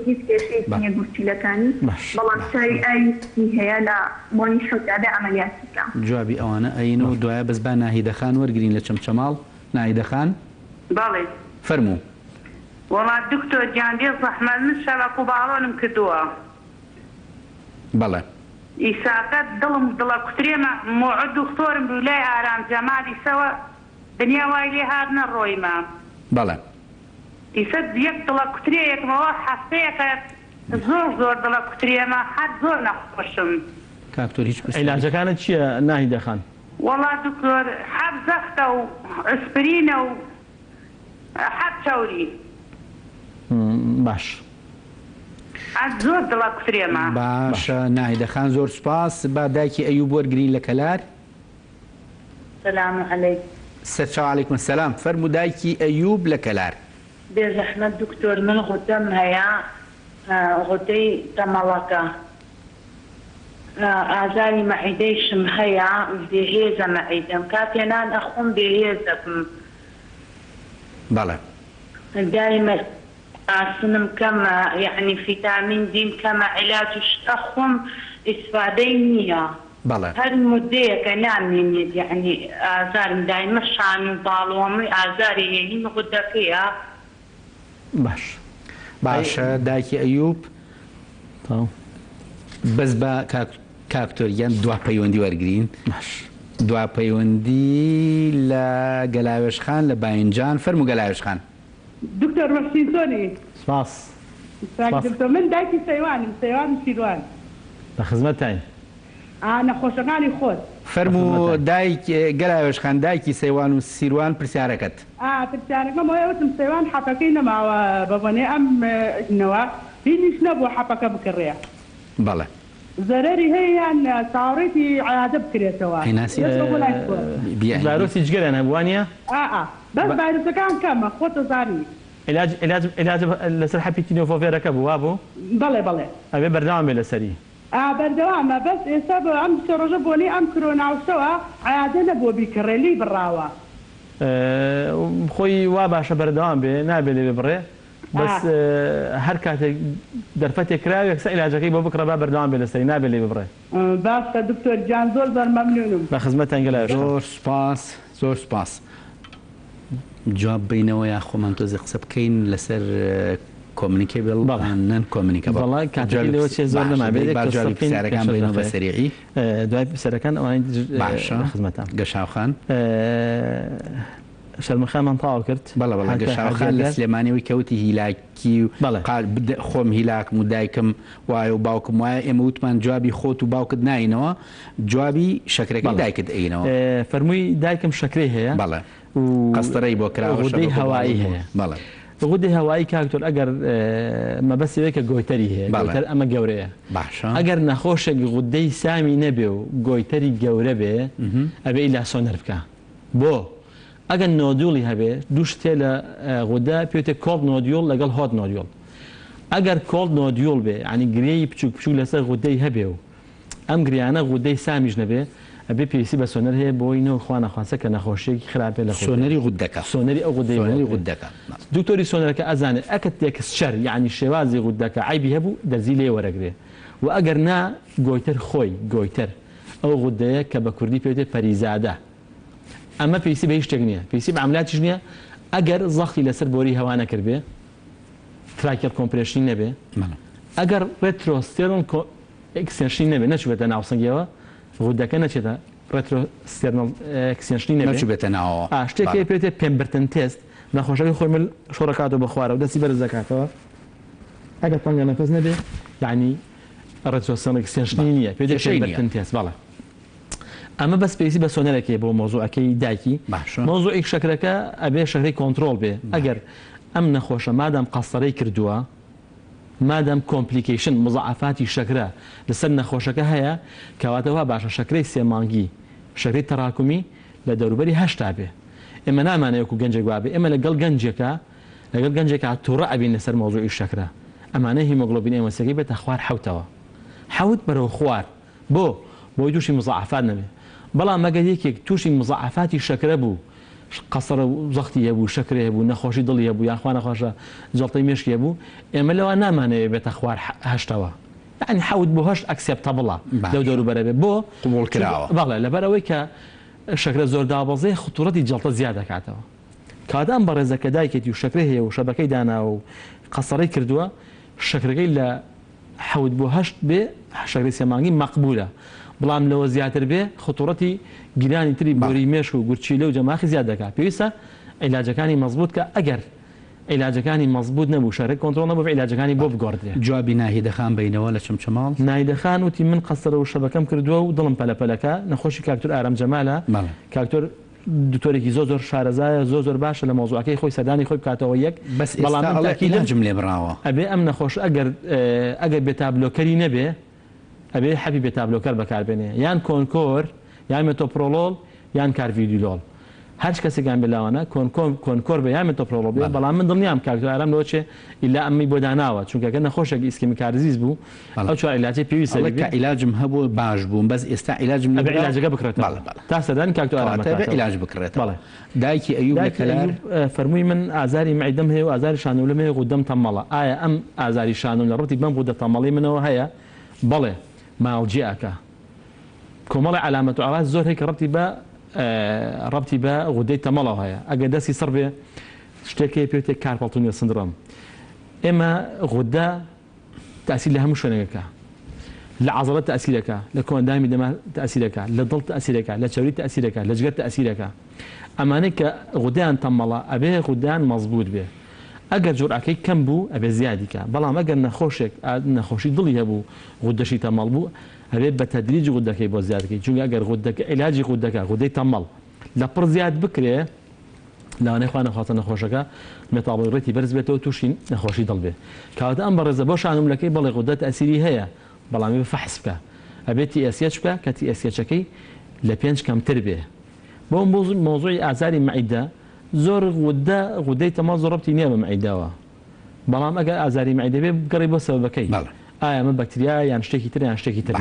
هیچ کێشەیەکی نییە گورچیلەکانی بەڵام چاوی ئاوی هەیە لە بۆنی شەوتابێ ئەمەلیاتیکە جوابی ئەوانە ئەین و دوایە بەس با ناهیدەخان وەرگرین لە چەمچەماڵ ناهیدەخان بەڵێ فەرموو وڵات دکتۆر گیاندێ زەحمەت من شەوەک و باڵۆنم کردووە بەڵێ ئیساقەت دڵم دڵە کوترێمە مۆعد دکتۆرم بوو لای ئارام جەمالی سەوە دنیا وای لێ هاتنە ڕۆیمە بەڵێ ئیسە یەک دڵە کوترەیەکمەوە هەفتەیەکە زۆر دڵە کوترێمە هەر زۆر نەخۆشم کاکتۆر هیچ عیلاجەکانت چییە ناهیدەخان؟ وڵات دکتۆر حەب زەختە و ئەسپرینە و حەب چاوری باش زۆر دڵە کوترێمە باشە ناهیدەخان زۆر سوپاس با دایکی ئەیوب وەرگرین لە کەلار سلام علیکم سەرچاو عەلەیکم سەلام فەرموو دایکی ئەیوب لە کەلار بێزەحمەت دکتۆر من غوتەم هەیە غوتەی تەمەڵەکە ئازاری مەعیدەیشم هەیە بێهێزە مەعیدەم کاتێنان ئەخۆم بێهێزەم بەڵێ دایمە ئاسنم کەمە یعنی فیتامین دیم کەمە عیلاج و شتە خۆم ئیسفادەی نییە بەڵێ هەر مودەیەکە نامێنێت یعنی ئازارم دایمە شان و باڵۆمی ئازاری هێنی غودەکەیە باش باشە دایکی ئەیوب بەس بە کاکتۆریان دوا پەیوەندی وەرگرین دوا پەیوەندی لە گەلاوێشخان لە باینجان فەرموو گەلاوێشخان دکتۆر وەشتینتۆنی سپاس من دایکی سەیوانم سەیوان شیروان لە خزمەتین نەخۆشەکانی خۆت فەرموو گەلاوێشخان دایکی سەیوان و سیروان پرسیارەکەت پرسیارەکەم وتم سەیوان حەپەکەی نەماوە بەبەنێ ئەم نەوە هینیش نەبوو حەپەکە بکڕێ بەڵێ زەرەری هەیە یان چاوەڕێتی عادە بکرێتەوە ڤایرۆسی جگەرە نەبووانە بەس ڤایرۆسەکان کەمە خۆتە زانی علاج لەسەر هەپیتینۆڤۆڤێرەکە بووە بوو بەڵێ بەڵێ ئەبێ بەردەوام بێ لەسەری بەردەوامە بەس ئێستا بە ئەم سێ ڕۆژە بۆنی ئەم کرۆناوسەوە عادە نەبووە بیکڕێلی بڕاوە خۆی وا باشە بەردەوام بێ نابێ لێ بڕێ بەس هەر کاتێک دەرفەتێک کراوێ یەکسە عیلاجەکەی بۆ بکڕە با بەردەوام بێ لەسەری نابێ لێ ببڕێ باشە دکتۆر گیان زۆر زۆر مەمنونم بە خزمەتتان گەلای زۆر سوپاس زۆر سوپاس جواب بینەوە یا خۆمان تۆزی قسە بکەین لەسەر کۆمنیکێبل نەن کۆمنیکە بەڵای کاتێکی لەوە چێ زۆر نەمابێت پرسیارەکان بینەوە بە سەریعی دوای پرسیارەکان ئەوانەی باشە خزمەتان گەشاوخان شەرمەخانمان تاوا کرد بەڵە بەڵە گەشاوخان لە سلێمانیەوەی کەوتی هیلاکی و خۆم هیلاکم و دایکم وایە و باوکم وایە ئێمە وتمان جوابی خۆت و باوکت ناینەوە جوابی شەکرەکەی دایکت ئەینەوە فەرمووی دایکم شەکرەی هەیە بەڵێ قەستەرەی بۆ کراوە غودەی هەوایی هەیە بەڵێ غودەی هەوایی کاکتۆر ئەگەر مەبەستێکە گۆیتەری هەیە گۆیتەر ئەمە گەورەیە باشە ئەگەر نەخۆشێک غودەی سامی نەبێ و گۆیتەری گەورە بێ ئەبێ ئیلاسۆنەر بکە بۆ ئەگەر نۆدیوڵی هەبێ دوو شتێ لە غودا پێوتێ کۆڵ نۆدیۆڵ لەگەڵ هۆت نۆدیۆڵ ئەگەر کۆڵ نۆدیۆڵ بێ ینی گرێی بچوک بچوک لەسەر غودەی هەبێ و ئەم گریانە غودەی سامیش نەبێ ئەبێ پێویستی بە سۆنەر هەیە بۆی نەوە خوا نەخواسە کە نەخۆشیێکی خراپێ لە سۆنەری غودەکە سۆنەری ئەو غودەی غودەکە دکتۆری سۆنەرەکە ئەزانێت ئەکە تێکسچەر یعنی شێوازی غودەکە عیبی هەبوو دەرزی لێ وەرەگرێ و ئەگەر نا گۆیتەر خۆی گۆیتەر ئەو غودەیە کە بە کوردی پێوتێ پەریزادە ئەمە پێویستی بە هیچ شتێک نییە پێویستی بە عەمەلیاتیش نییە ئەگەر زەختی لەسەر بۆری هەوا نەکردبێ تراکێل کۆمپرێشنی نەبێ ئەگەر ڕێترۆستێرۆن ئەکسێنشنی نەبێ نەچوێتە ناوسەنگیەوە غودەکە نەچێتە ڕێترۆستێرنەڵ ئەکسێنشنی نەچوێتە ناوەوە شتێکی پێوتێ پێمبرتن تێست نەخۆشەکەی خۆی مل شۆڕەکاتەوە بەخوارە و دەستی بەرز دەکاتەوە ئەگەر تەنگە نەفەس نەبێ یعنی ڕێترۆستێرنەڵ ئەکسێنشنی نییە پێوتێ پێمبرتن تێست بەڵێ ئەمە بەس پێویستی بە سۆنەرەکەی بۆ مۆزوعەکەی دایکی مۆزوعی شەکرەکە ئەبێ شەکرەی کۆنتترۆل بێ ئەگەر ئەم نەخۆشە مادام قەستەرەی کردووە مادام کۆمپلیکیشن مزعفاتی شەکرە لەسەر نەخۆشەکە هەیە کەواتەوە باشە شەکرەی سێمانگی شەکرەی تەراکمی لە دەوروبەری هەشتا بێ ئێمە نامانەیەکو گەنجێک وابێ ئێمە لەگەڵ گەنجێکە تووڕە ئەبین لەسەر مۆزوعی شەکرە ئەمانە هیمۆگلۆبین ئێمەسەکەی بێتە خوار حوتەوە حوت بەرەو خوار بۆی تووشی مزعفات نەبێ بەڵام مەگەر یەکێک تووشی مزعفاتی شەکرە بوو قەسەرە زەختی هەبوو شەکرە هەبوو نەخۆشی دڵی هەبوو یاخوا نەخۆشە جەڵتەی مێشکی هەبوو ئێمە لەوە نامانەوێت بێتە خوار هەشتەوە یعنی حەوت بۆ هەشت ئەکسێپتەبڵە لەو دەوروبەرە بێ بۆ قبولکراوە بەڵێ لەبەرەوەی کە شەکرە زۆر دابەزێ خطوڕەتی جەڵتە زیاد دەکاتەوە کاتام بە ڕێزەکە دایکێتی و شەکرە هەیە و شەبەکەی داناوە و قەسەڕەی کردووە شەکرەکەی لە حەوت بۆ هەشت بێ شەکرەی سێمانگی مەقبولە بەڵام لەوە زیاتر بێ خطوڕەتی گیرانی تری بۆری مێش و گورچی لەو جەماخی زیاد دەکات پێویستە عیلاجەکانی مەزبوط کە ئەگەر عیلاجەکانی مەزبوط نەبوو شەرێک کۆنتترۆل نەبوو عیلاجەکانی بۆ بگۆڕدرێ جوابی ناهیدەخان بینەوە لە چمچەماڵ نایدەخان وتی من قەسەرە و شەبەکەم کردووە و دڵم پەلەپەلەکە نەخۆشی کاکتۆر ئارام جەمالە کاکتۆر دکتۆرێکی زۆر شارەزایە زۆر باشە لە مۆزوعەکەی خۆی سەردانی خۆی بکاتەوە یەک بەڵام لێ بڕاوە ئەبێ ئەم نەخۆش ئەگەر بێتابلۆکەری نەبێ ئەبێ حەبی بێتابلۆکەر بەکاربێنێ یان کۆنکۆر یان مێتۆپرۆلۆل یان کارڤیدیۆل هەرچ کەسێکان بێلاوانە کۆنکۆر بە یان مێتۆپرۆلۆل بێ بەڵام من دڵنیام کاکتۆر ئارام لەوە چێ ئیلا ئەمەی بۆ داناوە چونکەکە نەخۆشێکی ئیسکێمی کارزیز بوو ئەو چوار عیلاجی پێویستە کە عیلاجم هەبوو باش بووم بەس ئێستا عیلاجم عیلاجەکە بکرێتەوە تا سەردانی کاکتۆر ئارام عیلاج بکرێتەوە دایکی ئەیوب لە کەلار فەرمووی من ئازاری معیدەم هەیە و ئازاری شانۆلم هەیە غودەم تەمەڵە ئایا ئەم ئازاری شانۆل لە ڕەتی بەم غودە تەمەڵی منەوە هەیە بەڵێ ماڵجیەکە کۆمەڵی علامەت و ئاواز زۆر هەیە کە ڕەبتی بە غودەی تەمەڵەوە هەیە ئەگەر دەستی سەر بێ شتێکی پێوتێ کارپەڵتونیە سندرۆم ئێمە غودە تەسیل لە هەموو شوێنێکەکە لە عەزەڵەت تەسیرەکە لە کۆندامی دەما تەسیرەکە لە دڵ تەسیرەکە لە چەوری تەسیرەکە لە جگەر تەسیرەکە ئەمانەی کە غودەیان تەمەڵە ئەبێ غودەیان مەزبوط بێ ئەگەر جۆرعەکەی کەم بوو ئەبێ زیادیکە بەڵام ئەگەر نەخۆشی دڵی هەبوو غودەشی تەمەڵ بوو ئەبێت بە تەدریج غودەکەی بۆ زیادکەی چونکە ئەگەر عیلاجی غودەکە غودەی تەمەڵ لە پڕ زیاد بکرێ لەوانەیە خوا نەخواتە نەخۆشەکە مێتابڵڕێتی بەرز بێتەوە تووشی نەخۆشی دڵ بێ کەواتە ئەم بەڕێزە بۆ شانۆملەکەی بەڵێ غودە تەسیری هەیە بەڵامی فەحس بکە ئەبێت TSH بکە کە TSHەکەی لە 5 کەمتر بێ بۆ مۆزوعی ئازاری مەعیدە زۆر غودەی تەماز ڕەبتی نییە بە مەعیدەوە بەڵام ئەگەر ئازاری مەعیدە بێ بگەڕی بۆ سەبەکەی ئایا ئەمە بەکتریا یان شتێکی تر یان شتێکی تر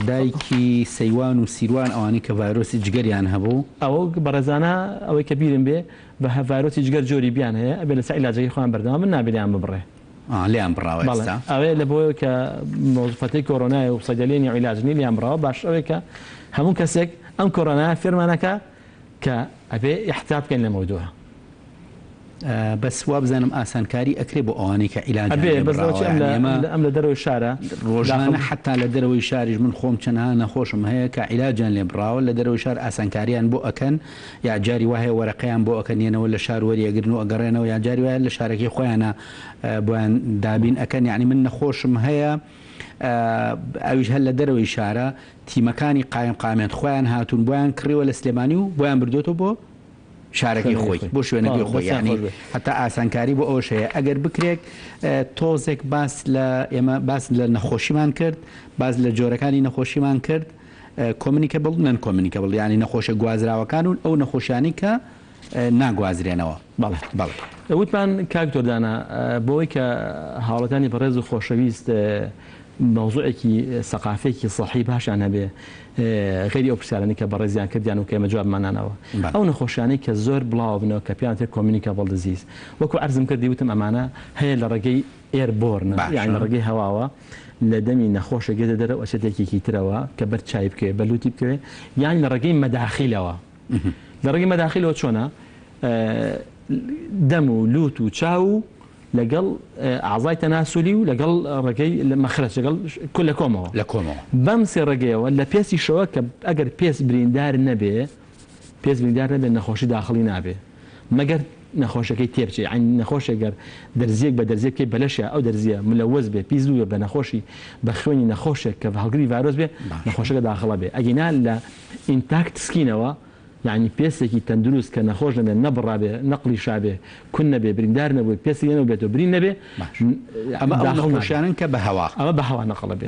دایکی سەیوان و سیروان ئەوانی کە ڤایرۆسی جگەریان هەبوو ئەوە بەڕێزانە ئەوەی کە بیرم بێ بە ڤایرۆسی جگەر جۆری بیان هەیە ئەبێ لەسەر عیلاجەکەی خۆیان بەردەوام من نابێت ببڕێ لیان بڕاوە ئەوێ لە بۆ کە مۆزفەتەی کۆرۆنای و سەیدەلێنی عیلاجنی لیان بڕاوە باش ئەوەی کە هەموو کەسێک ئەم کۆرۆنا فێرمانەکە کە ئەبێ احتیاط بکەین لە مەودووە بەس وا بزانم ئاسانکاری ئەکرێ بۆ ئەوانەی کە عیلاج ئەم لە دەرەوەی شارە ڕۆژانە حتا لە دەرەوەی شاریش من خۆم چەندها نەخۆشم هەیە کە عیلاجیان لێ بڕاوە لە دەرەوەی شار ئاسانکاریان بۆ ئەکەن یا جاری وهەیە وەرەقەیان بۆ ئەکەنێنەوە لە شار وەریەگرن و ئەگەڕێنەوە یا جاری وایە لە شارەکەی خۆیانە بۆیان دابین ئەکەن یعنی من نەخۆشم هەیە ئەویش هەر لە دەرەوەی شارە تیمەکانی قامێت خۆیان هاتوون بۆیان کڕیوە لە سلێمانی و بۆیان بردوێتەوە بۆ شارەکەی خۆی بۆ شوێنەکەی خۆی یعنی هەتا ئاسانکاری بۆ ئەوش هەیە ئەگەر بکرێت تۆزێک باس لە ئێمە باس لە نەخۆشیمان کرد باز لە جۆرەکانی نەخۆشیمان کرد کۆمنیکەبڵ نەن کۆمنیکەبڵ ینی نەخۆشە گوازراوەکان و ئەو نەخۆشیانی کە ناگوازرێنەوە بەڵێ وتمان کاکتۆردانە بۆی کە حاڵەتانی بەڕێز و خۆشەویست مەوزوعێکی سەقافێکی سەحی باشیان هەبێ غێری ئەو پرسیارانی کە بەڕێزیان کردیان و کە ئێمە جوابمانانەوە ئەو نەخۆشیانەی کە زۆر بڵاو بنەوە کە پیان تێ کۆمنیکەبڵ دزیز وەکو عەرزم کردی وتم ئەمانە هەیە لە ڕێگەی ئێربۆرن یعنی لە ڕێگەی هەواوە لە دەمی نەخۆشە گێدە دەرەوە ئەچێتێکێکی ترەوە کە بەر چای بکەوێ بەلوتی بکەوێ یان لە ڕێگەی مەداخیلەوە لە ڕێگەی مەداخیلەوە چۆنە دەم و لوت و چاو لەگەڵ ئازای تەناسولی و لەگەڵ ڕێگەی مەخرج لەگەڵ لە کۆمەوە بەم سێ ڕێگەیەوە لە پێسی شەوە کە ئەگەر پێس بریندار نەبێ نەخۆشی داخڵی نابێ مەگەر نەخۆشەکەی تێبچێ عین نەخۆشێگەر دەرزیەک بە دەرزیەکەی بەلەشە ئەو دەرزیە ملەوەز بێ پیسدووە بە نەخۆشی بە خوێنی نەخۆشێک کە هەڵگری ڤایرۆس بێ نەخۆشەکە داخڵە بێ ئەگەینا لە ئینتاکت سکینەوە یعنی پێسێکی تەندروست کە نەخۆش نەبێ نەبڕابێ نەقلی شابێ کون نەبێ بریندار نەبووی پێسی نەبێت بێتەوە برین نەبێ ئەمە نەخۆشیانن کە بە هەوا ئەمە بە هەوا نەقڵە بێ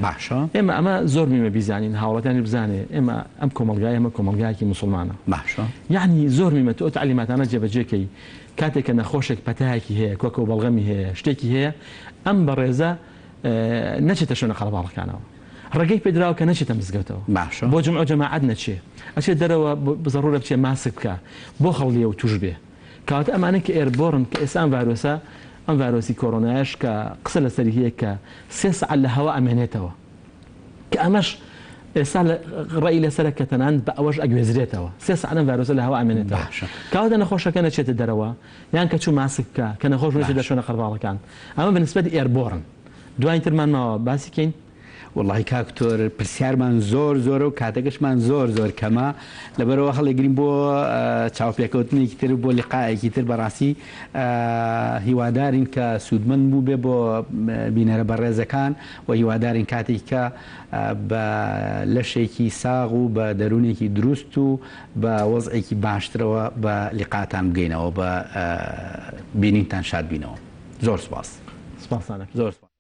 ئێمە ئەمە زۆر میمە بیزانین هاوڵەتانی بزانێ ئێمە ئەم کۆمەلگای ئەمە کۆمەلگایەکی موسڵمانە یعنی زۆر میمە تۆ تعلیماتانە جێبەجێکەی کاتێک کە نەخۆشێک پەتایەکی هەیە کۆکە و بەڵغەمی هەیە شتێکی هەیە ئەم بەڕێزە نەچێتە شوێنە قەڵەباڵەکانەوە ڕێگەی پێدراوە کە نەچێتە مزگەوتەوە بۆ جمع جەماعەت نەچێ ئەچێت دەرەوە بزەڕورە بچێ ماسک بکە بۆ خەڵیە و توش بێ کەواتە ئەمانە کە ئێربۆرن کە ئێستا ڤایرۆسە ئەم ڤایرۆسی کۆرۆنایش کە قسە لەسەری هەیە کە 3 ساعت لە هەوا ئەمێنێتەوە کە ئەمەش ئێستا ڕێی لەسەرە کە تەنان بە ئەوەش ئەگوێزرێتەوە 3 ساعت ڤایرۆسە لە هەوا ئەمێنێتەوە کەواتە نەخۆشەکە نەچێتە دەرەوە یان کە چوو ماسک بکە کە نەخۆش نەچێتە شوێنە قەرباڵەکان ئەمە بەنسبەتی ئێربۆرن دوای ترمان ماوە باسی کەین والله کاکتۆر پرسیارمان زۆر و کاتەکەشمان زۆر کەمە لەبەرەوە هەڵێگرین بۆ چاوپێکەوتنێکی تر بۆ لقایەکی تر بەڕاستی هیوادارین کە سوودمەند بوو بێ بۆ بینەرە بەڕێزەکان و هیوادارین کاتێک کە بە لەشێکی ساغ و بە دەروونێکی دروست و بە وەزعێکی باشترەوە بە لقاتان بگەینەوە بە بینینتان شاد بینەوە زۆر سپاس. زۆر سپاس.